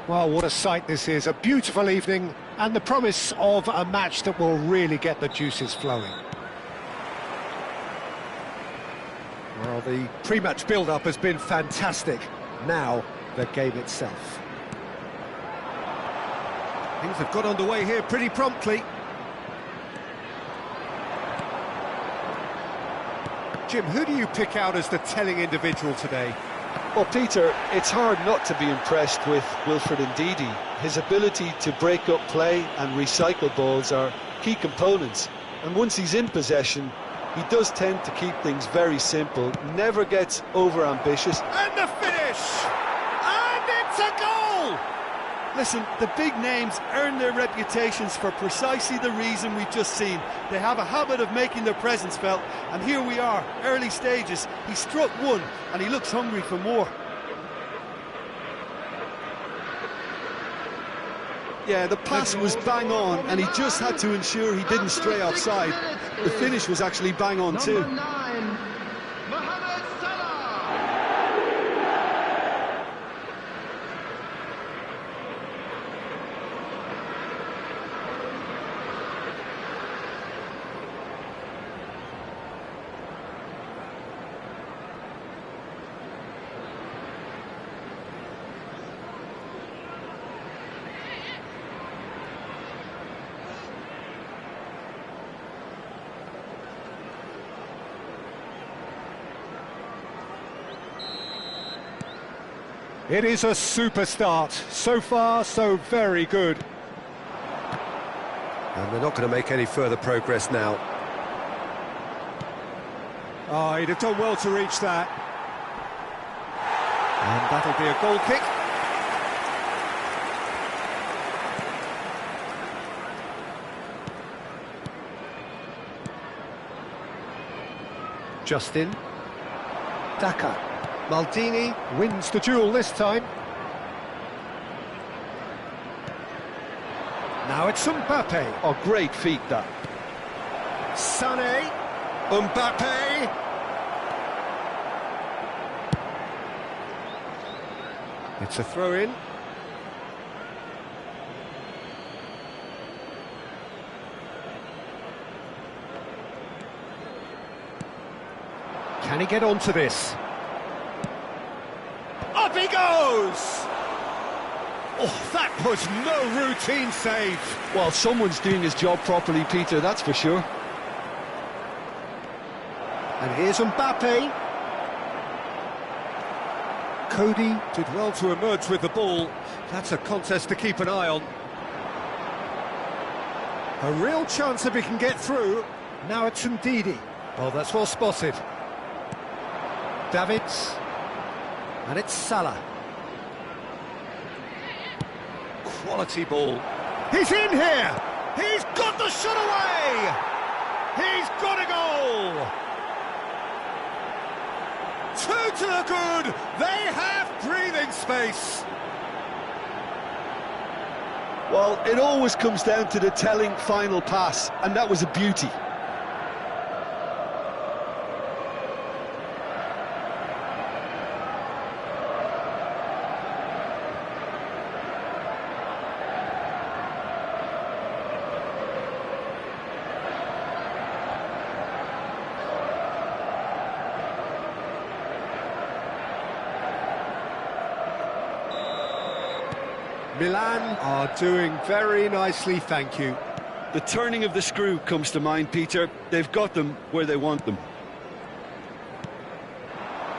Well, what a sight this is. A beautiful evening and the promise of a match that will really get the juices flowing. Well, the pre-match build-up has been fantastic. Now, the game itself. Things have got underway here pretty promptly. Jim, who do you pick out as the telling individual today? Well, Peter, it's hard not to be impressed with Wilfred Ndidi. His ability to break up play and recycle balls are key components. And once he's in possession, he does tend to keep things very simple, never gets over-ambitious. And the finish! And it's a goal! Listen, the big names earn their reputations for precisely the reason we've just seen. They have a habit of making their presence felt, and here we are, early stages. He struck one, and he looks hungry for more. Yeah, the pass was bang on, and he just had to ensure he didn't stray offside. The finish was actually bang on too. It is a super start. So far, so very good. And they're not going to make any further progress now. Oh, he'd have done well to reach that. And that'll be a goal kick. Justin. Daka. Maldini wins the duel this time. Now it's Mbappe. Oh, great feat, that. Sané. Mbappe. It's a throw-in. Can he get onto this? Up he goes! Oh, that was no routine save. Well, someone's doing his job properly, Peter, that's for sure. And here's Mbappe. Cody did well to emerge with the ball. That's a contest to keep an eye on. A real chance if he can get through. Now it's Ndidi. Oh, that's well spotted. Davids. And it's Salah. Quality ball. He's in here! He's got the shot away! He's got a goal! 2 to the good! They have breathing space! Well, it always comes down to the telling final pass, and that was a beauty. Milan are doing very nicely, thank you. The turning of the screw comes to mind, Peter. They've got them where they want them.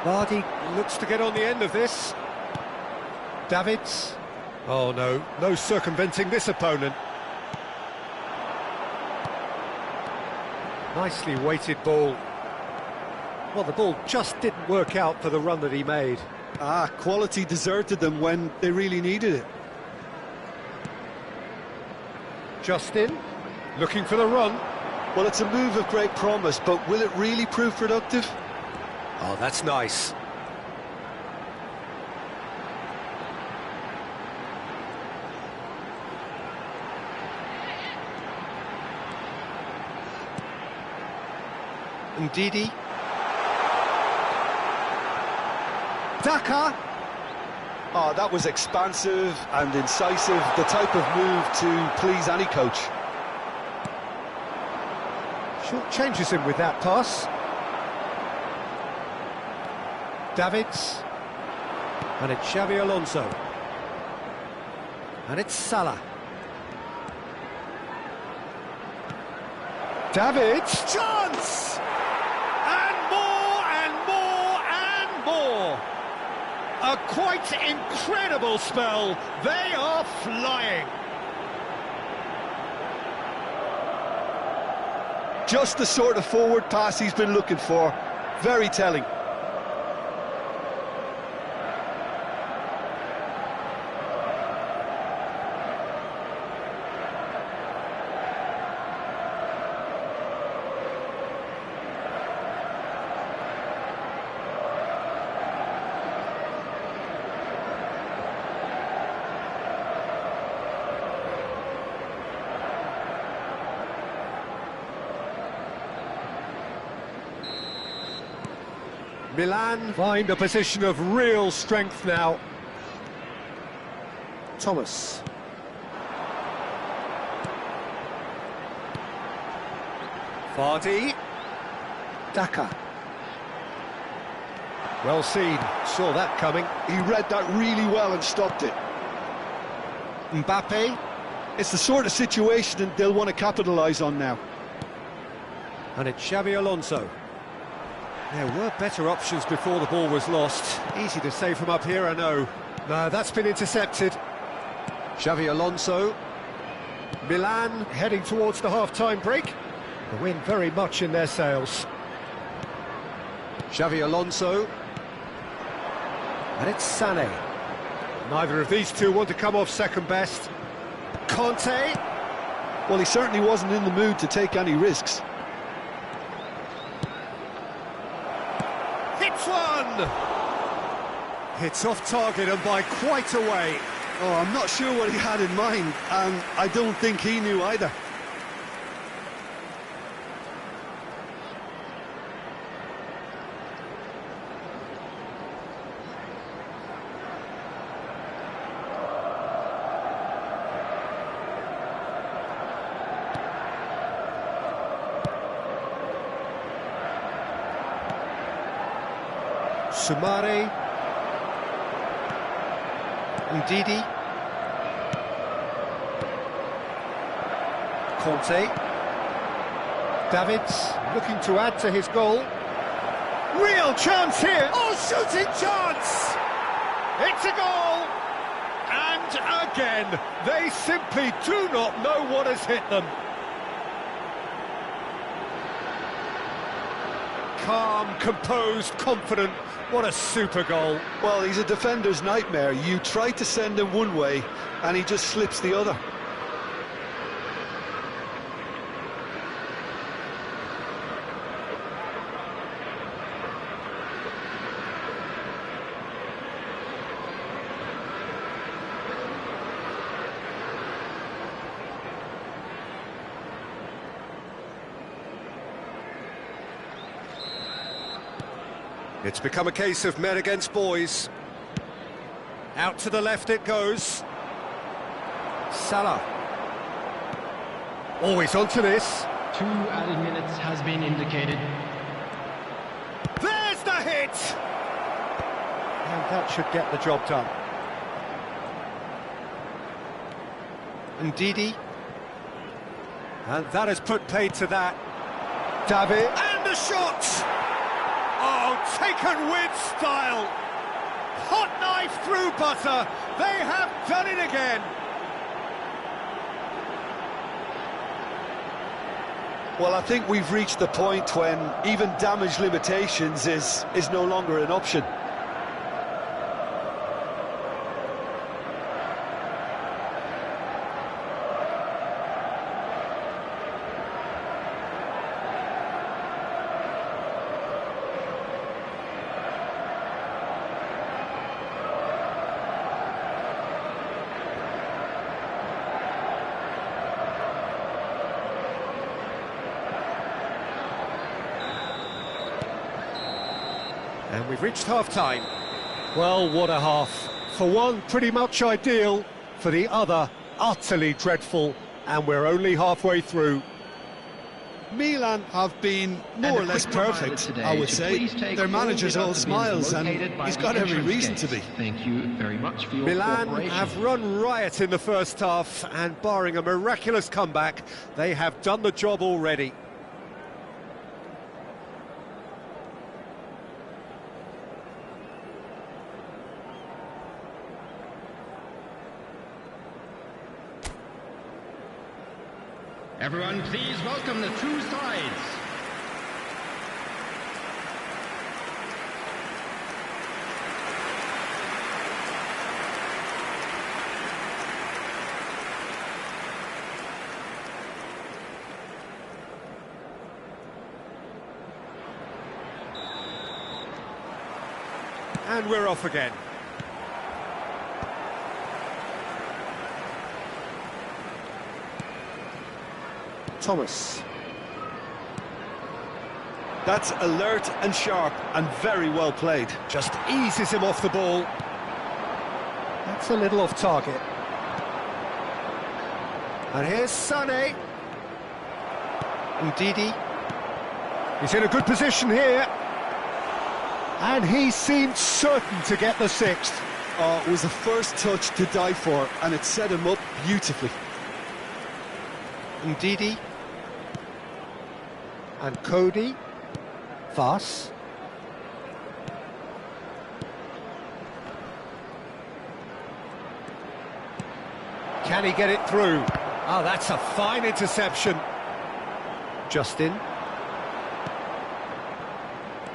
Vardy looks to get on the end of this. Davids. Oh no, no circumventing this opponent. Nicely weighted ball. Well, the ball just didn't work out for the run that he made. Quality deserted them when they really needed it. Justin, looking for the run. Well, it's a move of great promise, but will it really prove productive? Oh, that's nice. Ndidi. Daka. Oh, that was expansive and incisive, the type of move to please any coach. Short changes him with that pass. Davids. And it's Xavi Alonso. And it's Salah. Davids. Chance! And more and more and more. A quite incredible spell. They are flying. Just the sort of forward pass he's been looking for. Very telling. Milan find a position of real strength now. Thomas. Vardy. Daka. Well seen, saw that coming. He read that really well and stopped it. Mbappe. It's the sort of situation they'll want to capitalise on now. And it's Xavi Alonso. There were better options before the ball was lost. Easy to say from up here, I know. No, that's been intercepted. Xavi Alonso. Milan heading towards the half-time break. The wind very much in their sails. Xavi Alonso. And it's Sané. Neither of these two want to come off second best. Conte. Well, he certainly wasn't in the mood to take any risks. Hits one! Hits off target and by quite a way. Oh, I'm not sure what he had in mind, and I don't think he knew either. Sumare. Ndidi. Conte. Davids looking to add to his goal. Real chance here. Oh, shooting chance! It's a goal! And again, they simply do not know what has hit them. Calm, composed, confident. What a super goal. Well, he's a defender's nightmare. You try to send him one way, and he just slips the other. It's become a case of men against boys. Out to the left it goes. Salah. Always onto this. 2 added minutes has been indicated. There's the hit! And that should get the job done. Ndidi. And that has put paid to that. David. And the shot! Oh, taken with style. Hot knife through butter. They have done it again. Well, I think we've reached the point when even damage limitations is no longer an option. And we've reached half-time. Well, what a half. For one, pretty much ideal. For the other, utterly dreadful. And we're only halfway through. Milan have been more or less perfect, I would say. Their manager's all smiles, and he's got every reason to be. Thank you very much for your Milan cooperation. have run riot in the first half, and barring a miraculous comeback, they have done the job already. Everyone, please welcome the two sides. And we're off again. Thomas. That's alert and sharp and very well played. Just eases him off the ball. That's a little off target. And here's Sané. Ndidi. He's in a good position here. And he seemed certain to get the sixth. Oh, it was the first touch to die for, and it set him up beautifully. Ndidi. And Cody. Voss. Can he get it through? Oh, that's a fine interception. Justin.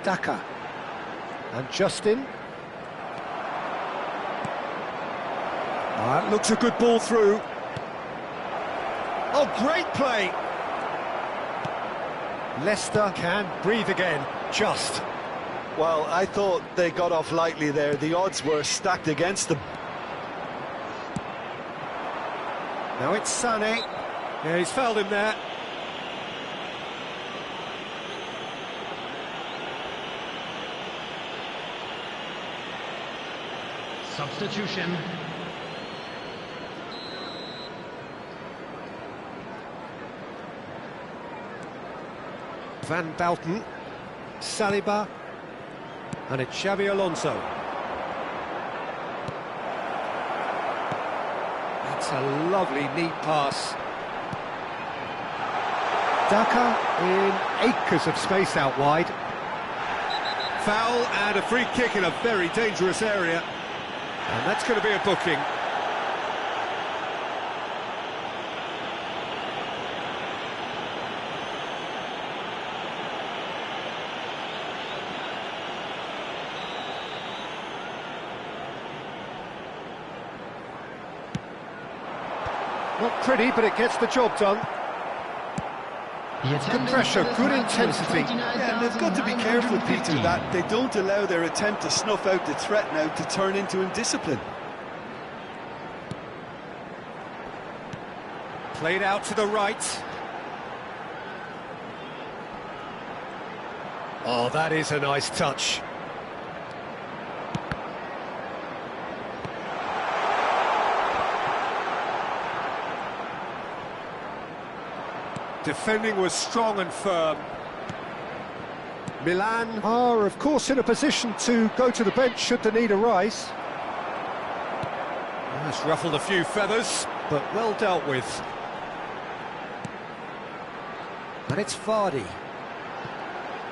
Daka. And Justin. That looks a good ball through. Oh, great play. Leicester can breathe again, just. Well, I thought they got off lightly there. The odds were stacked against them. Now it's Sané. Yeah, he's fouled him there. Substitution. Van Bouten, Saliba, and it's Xabi Alonso. That's a lovely, neat pass. Daka in acres of space out wide. Foul and a free kick in a very dangerous area. And that's going to be a booking. Not pretty, but it gets the job done. Good pressure, good intensity. Yeah, and they've got to be careful, Peter, that they don't allow their attempt to snuff out the threat now to turn into indiscipline. Played out to the right. Oh, that is a nice touch. Defending was strong and firm. Milan are, of course, in a position to go to the bench should the need arise. That's ruffled a few feathers, but well dealt with. And it's Vardy.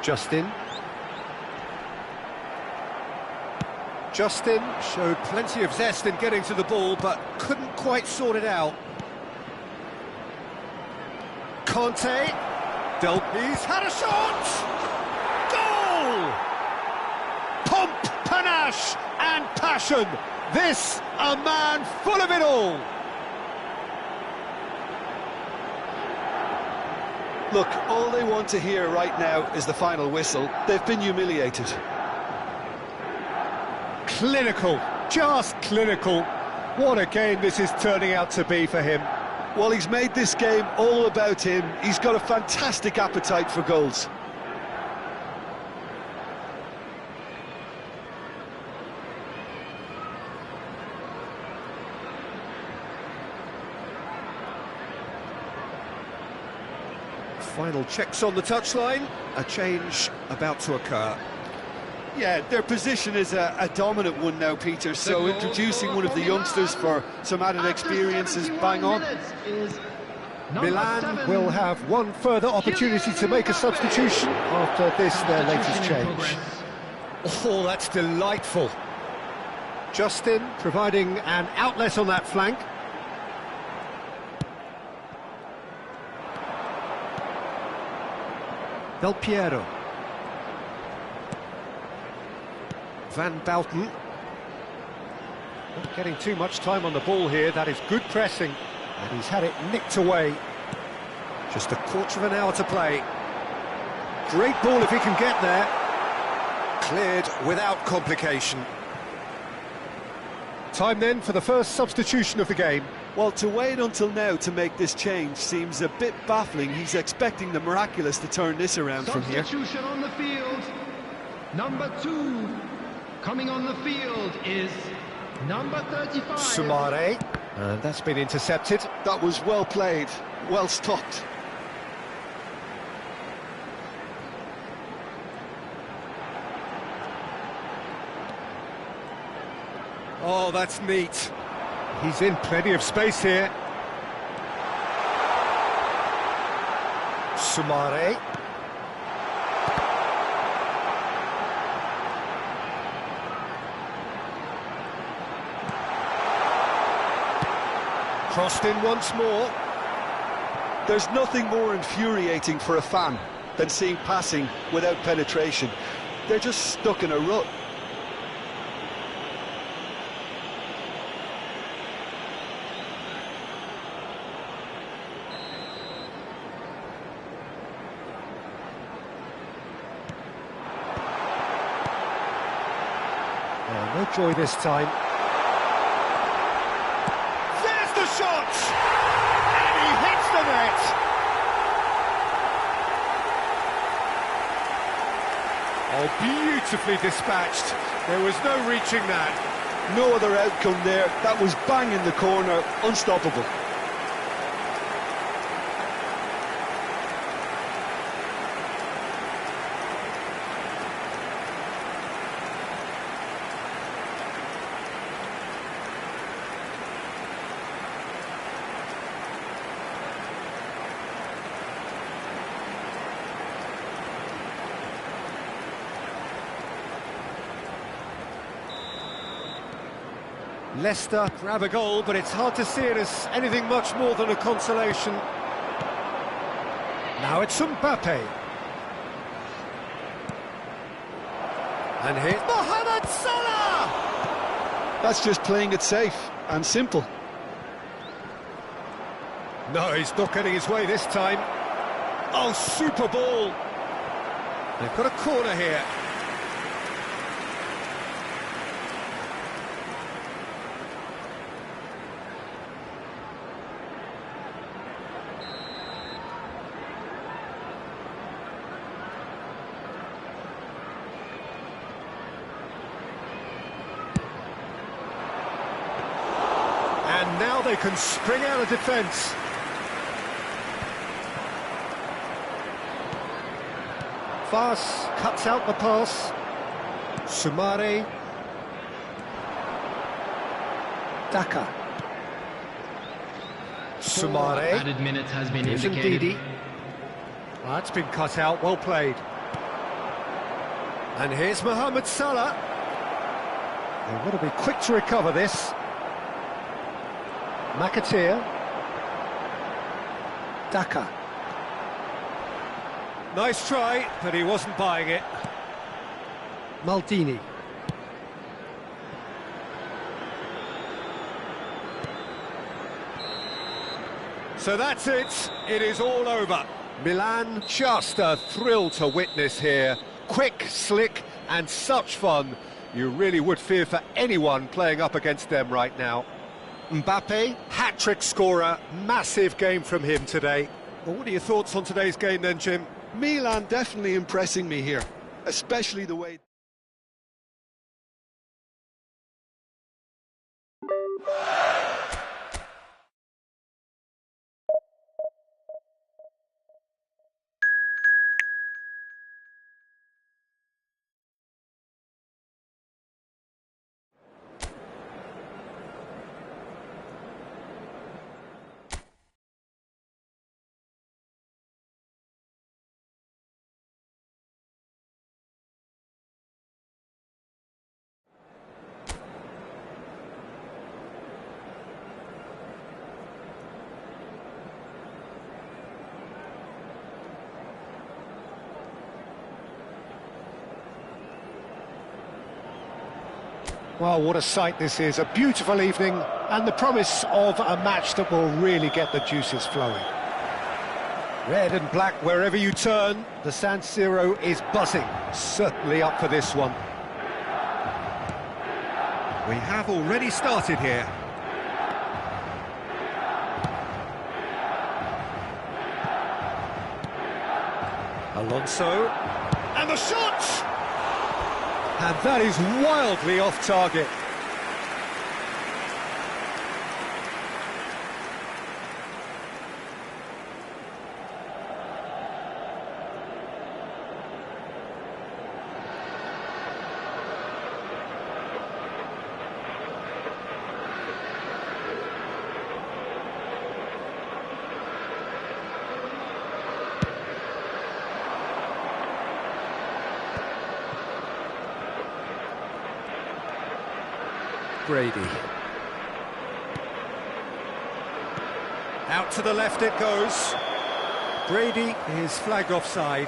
Justin. Justin showed plenty of zest in getting to the ball, but couldn't quite sort it out. Conte, he's had a shot! Goal! Pomp, panache and passion. This, a man full of it all. Look, all they want to hear right now is the final whistle. They've been humiliated. Clinical, just clinical. What a game this is turning out to be for him. Well, he's made this game all about him. He's got a fantastic appetite for goals. Final checks on the touchline. A change about to occur. Yeah, their position is a dominant one now, Peter, so introducing one of the youngsters for some added experience is bang on. Milan will have one further opportunity to make a substitution after this, their latest change. Oh, that's delightful. Justin providing an outlet on that flank. Del Piero. Van Bouten. Not getting too much time on the ball here. That is good pressing. And he's had it nicked away. Just a quarter of an hour to play. Great ball if he can get there. Cleared without complication. Time then for the first substitution of the game. Well, to wait until now to make this change seems a bit baffling. He's expecting the miraculous to turn this around from here. Substitution on the field. Number 2 coming on the field is number 35. Sumare. And that's been intercepted. That was well played, well stopped. Oh, that's neat. He's in plenty of space here. Sumare. Crossed in once more. There's nothing more infuriating for a fan than seeing passing without penetration. They're just stuck in a rut. Oh, no joy this time. There's the shot! And he hits the net! Oh, beautifully dispatched. There was no reaching that. No other outcome there. That was bang in the corner, unstoppable. Leicester grab a goal, but it's hard to see it as anything much more than a consolation. Now it's Mbappe. And here's Mohamed Salah! That's just playing it safe and simple. No, he's not getting his way this time. Oh, super ball! They've got a corner here. And now they can spring out of defence. Fas cuts out the pass. Sumare. Daka. Sumare. Added minutes has been Here's indicated. Ndidi. That's been cut out, well played. And here's Mohamed Salah. They've got to be quick to recover this. McAteer. Daka. Nice try, but he wasn't buying it. Maldini. So that's it. It is all over. Milan, just a thrill to witness here. Quick, slick, and such fun. You really would fear for anyone playing up against them right now. Mbappe, hat-trick scorer, massive game from him today. Well, what are your thoughts on today's game then, Jim? Milan definitely impressing me here, especially the way... Well, what a sight this is. A beautiful evening and the promise of a match that will really get the juices flowing. Red and black wherever you turn, the San Siro is buzzing. Certainly up for this one. We have already started here. Alonso. And the shot! And that is wildly off target. Brady. Out to the left it goes. Brady is flagged offside.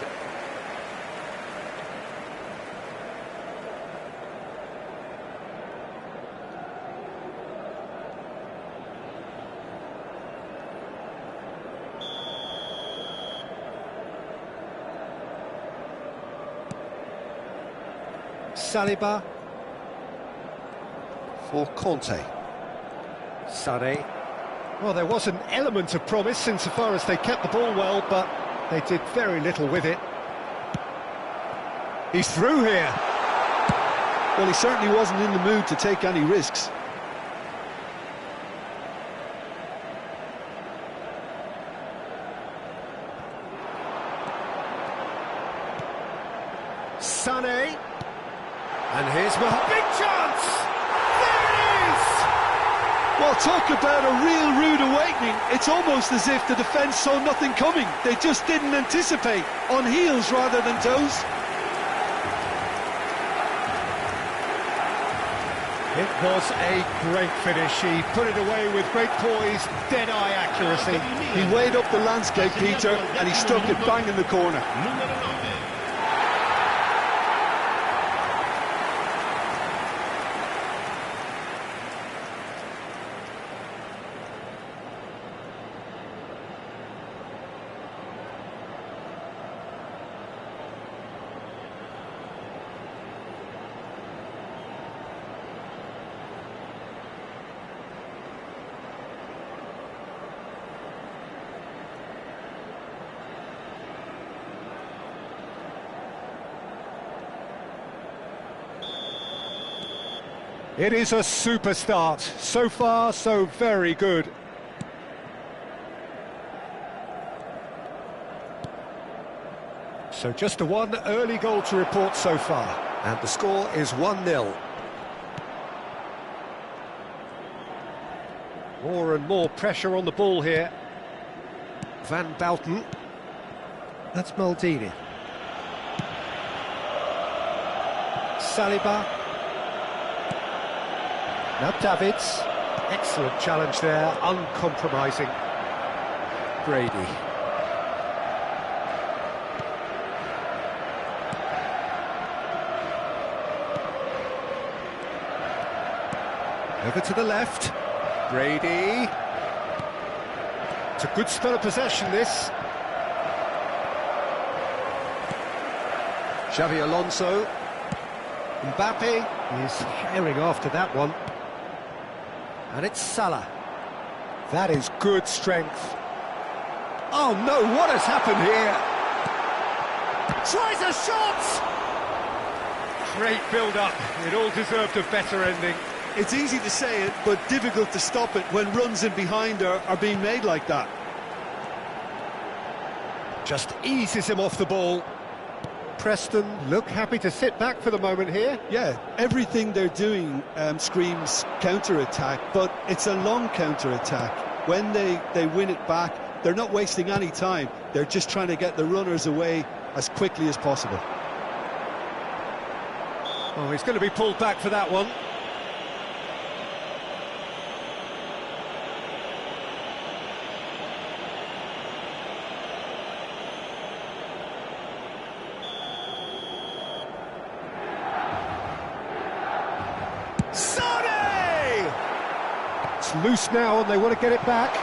Saliba for Conte. Sané. Well, there was an element of promise insofar as they kept the ball well, but they did very little with it. He's through here. Well, he certainly wasn't in the mood to take any risks. Sané. And here's my big chance! There it is! Well, talk about a real rude awakening. It's almost as if the defence saw nothing coming. They just didn't anticipate, on heels rather than toes. It was a great finish. He put it away with great poise, dead-eye accuracy. He weighed up the landscape, Peter, and he struck it bang in the corner. It is a super start. So far, so very good. So just the one early goal to report so far. And the score is 1-0. More and more pressure on the ball here. Van Bouten. That's Maldini. Saliba. Now Davids, excellent challenge there, uncompromising. Brady. Over to the left, Brady. It's a good spell of possession, this. Xavi Alonso. Mbappe is herring after that one. And it's Salah. That is good strength. Oh no, what has happened here? Tries a shot! Great build-up. It all deserved a better ending. It's easy to say it, but difficult to stop it when runs in behind are being made like that. Just eases him off the ball. Preston look happy to sit back for the moment here. Yeah, everything they're doing screams counter-attack, but it's a long counter-attack. When they win it back, they're not wasting any time. They're just trying to get the runners away as quickly as possible. Oh, he's going to be pulled back for that one. Sané! It's loose now and they want to get it back.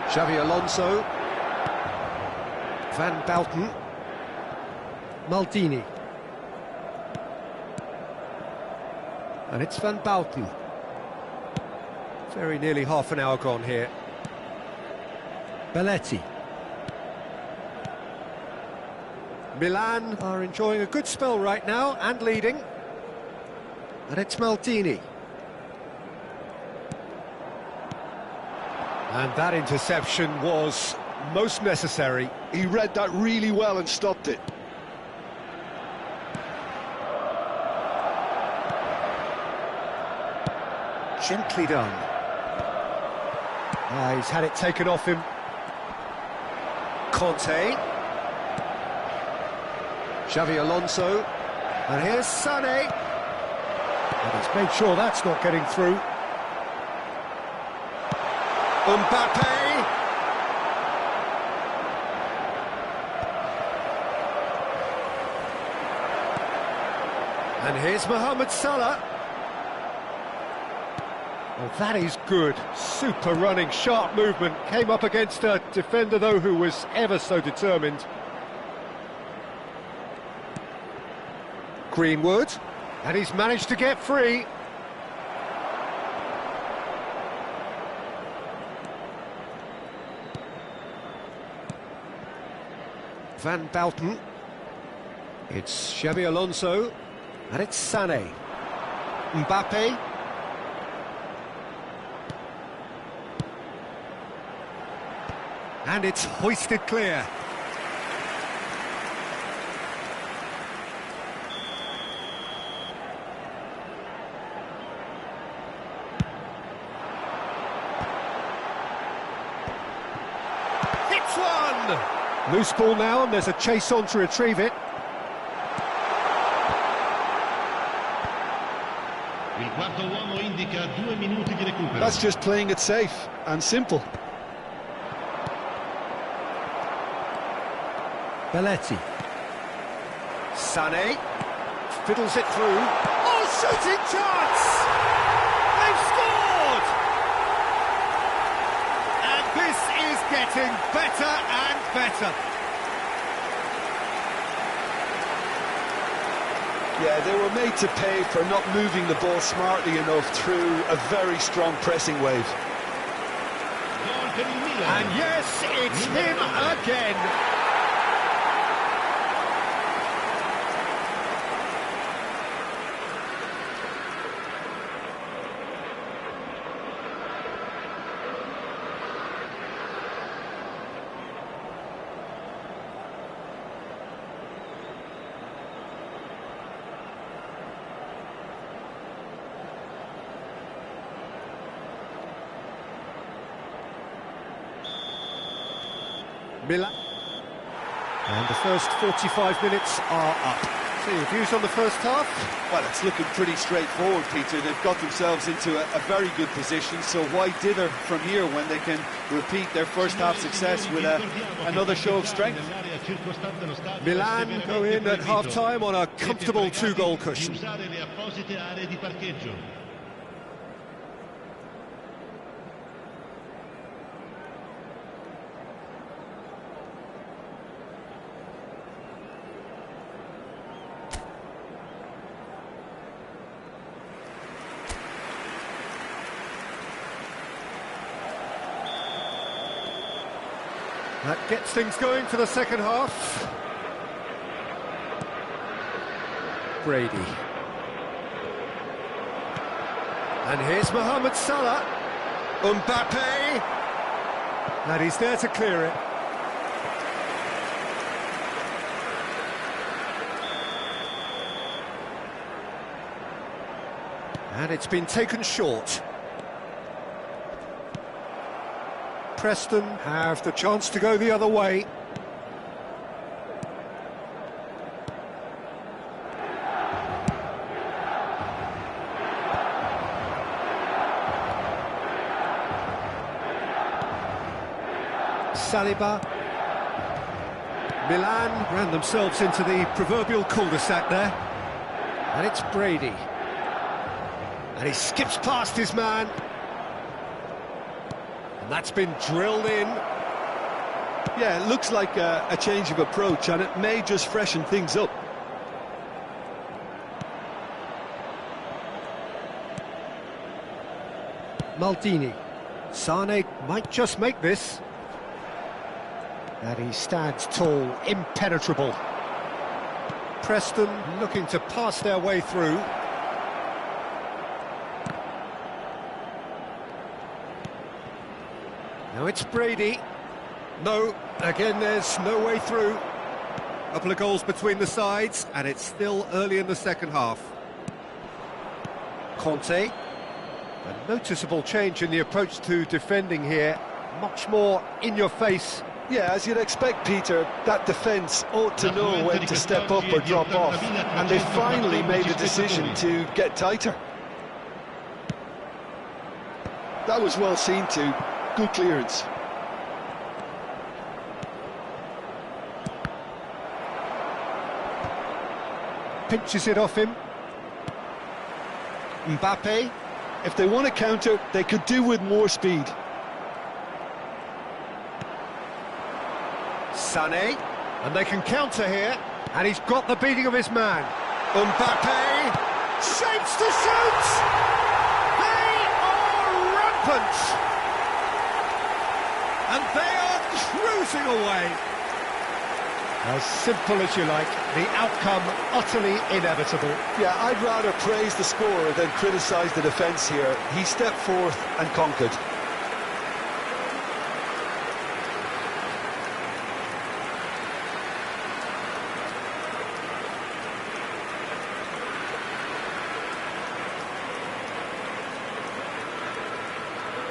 Xavi Alonso. Van Bouten. Maldini. And it's Van Bouten. Very nearly half an hour gone here. Belletti. Milan are enjoying a good spell right now and leading. And it's Maldini. And that interception was most necessary. He read that really well and stopped it. Gently done. He's had it taken off him. Conte. Xavi Alonso. And here's Sané. And he's made sure that's not getting through. Mbappe! And here's Mohamed Salah. Well, that is good. Super running, sharp movement. Came up against a defender, though, who was ever so determined. Greenwood. And he's managed to get free. Van Bouten. It's Xabi Alonso. And it's Sané. Mbappe. And it's hoisted clear. Hits one! Loose ball now, and there's a chase on to retrieve it. Il quarto uomo indica 2 minuti di recupero. That's just playing it safe and simple. Belletti. Sané fiddles it through. Oh, shooting chance! They've scored! And this is getting better and better. Yeah, they were made to pay for not moving the ball smartly enough through a very strong pressing wave. And yes, it's him again. Milan. And the first 45 minutes are up. So your views on the first half? Well, it's looking pretty straightforward, Peter. They've got themselves into a very good position, so why dither from here when they can repeat their first half success with another show of strength? Milan go in at half-time on a comfortable 2-goal cushion. That gets things going for the second half. Brady. And here's Mohamed Salah. Mbappe. And he's there to clear it. And it's been taken short. Preston have the chance to go the other way. Saliba. Milan ran themselves into the proverbial cul-de-sac there. And it's Brady. And he skips past his man. And that's been drilled in. Yeah, it looks like a change of approach, and it may just freshen things up. Maldini. Sané might just make this. And he stands tall, impenetrable. Preston looking to pass their way through. Now it's Brady. No, again there's no way through. A couple of goals between the sides, and it's still early in the second half. Conte. A noticeable change in the approach to defending here. Much more in your face Yeah, as you'd expect, Peter, that defence ought to know when to step up or drop off, and they finally made the decision to get tighter. That was well seen too. Good clearance. Pinches it off him. Mbappe. If they want to counter, they could do with more speed. Sané, and they can counter here, and he's got the beating of his man. Mbappe shapes to shoot. They are rampant, and they are cruising away. As simple as you like, the outcome utterly inevitable. Yeah, I'd rather praise the scorer than criticise the defence here. He stepped forth and conquered.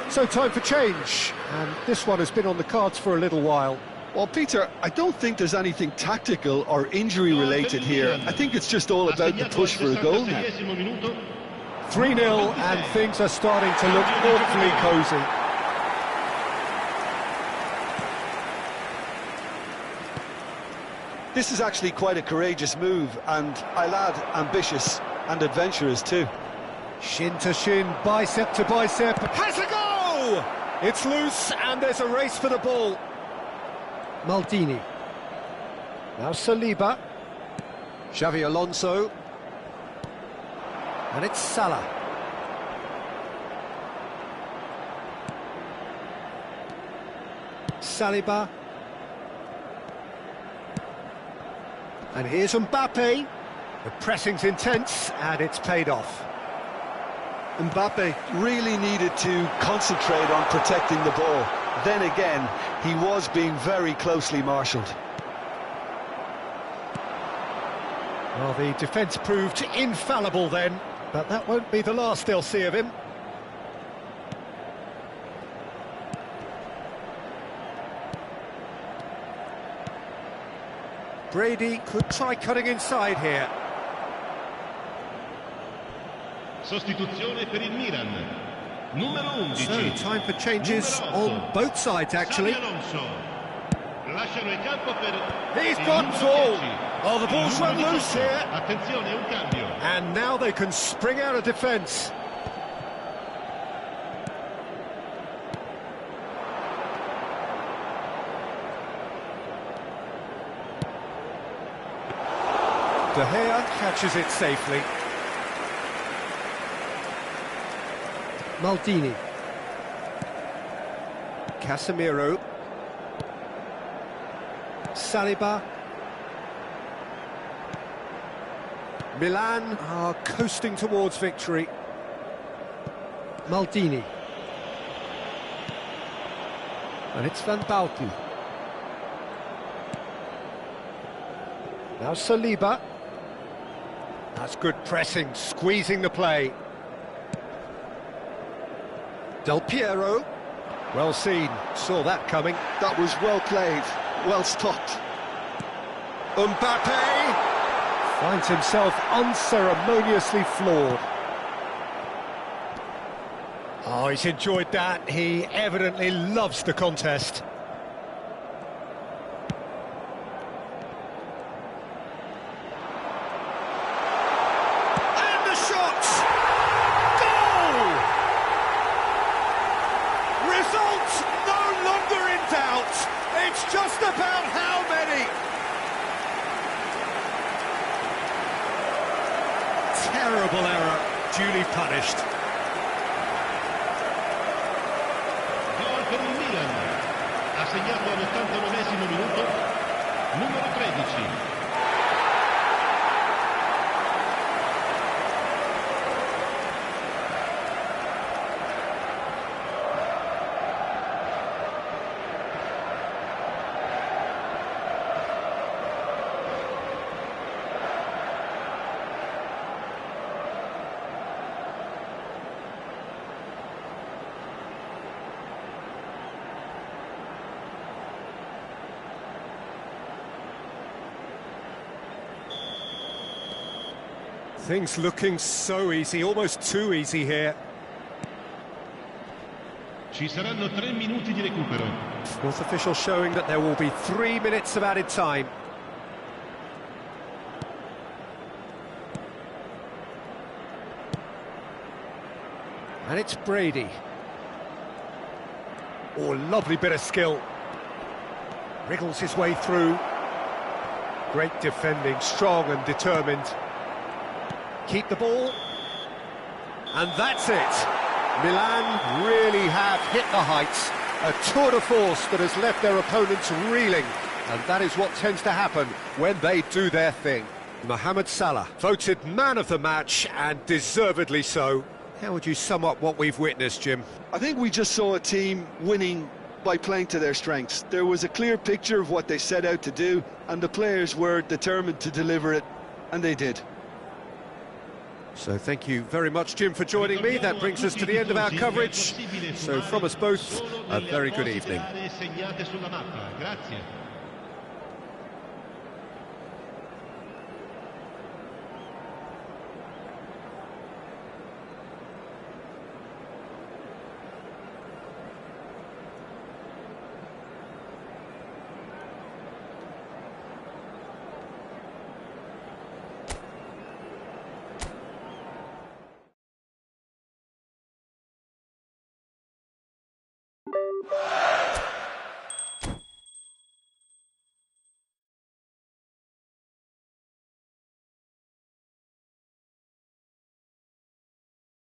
So time for change, and this one has been on the cards for a little while. Well, Peter, I don't think there's anything tactical or injury-related here. I think it's just all about the push for a goal now. 3-0, and things are starting to look awfully cosy. This is actually quite a courageous move, and I'll add ambitious and adventurous too. Shin to shin, bicep to bicep, has a go! It's loose, and there's a race for the ball. Maldini. Now Saliba. Xavi Alonso. And it's Salah. Saliba. And here's Mbappe. The pressing's intense, and it's paid off. Mbappe really needed to concentrate on protecting the ball. Then again, he was being very closely marshalled. Well, the defence proved infallible then, but that won't be the last they'll see of him. Brady could try cutting inside here. Sostituzione per il Milan. Numero 11. So, time for changes on both sides, actually. He's got all. Oh, the ball's run loose here. Attenzione, un cambio. And now they can spring out of defence. De Gea catches it safely. Maldini. Casemiro. Saliba. Milan are coasting towards victory. Maldini. And it's Van Bauten. Now Saliba. That's good pressing, squeezing the play. Del Piero. Well seen, saw that coming. That was well played, well stopped. Mbappe finds himself unceremoniously floored. Oh, he's enjoyed that. He evidently loves the contest. And the shot! Goal! Result no longer in doubt. It's just about how many. Terrible error, duly punished. Gol per il Milan. Ha segnato all'89esimo minuto. Numero 13. Things looking so easy, almost too easy here. Ci saranno 3 minuti di recupero. Fourth official showing that there will be 3 minutes of added time. And it's Brady. Oh, lovely bit of skill. Wriggles his way through. Great defending, strong and determined. Keep the ball. And that's it. Milan really have hit the heights. A tour de force that has left their opponents reeling. And that is what tends to happen when they do their thing. Mohamed Salah, voted man of the match, and deservedly so. How would you sum up what we've witnessed, Jim? I think we just saw a team winning by playing to their strengths. There was a clear picture of what they set out to do, and the players were determined to deliver it, and they did. So thank you very much, Jim, for joining me. That brings us to the end of our coverage. So from us both, a very good evening.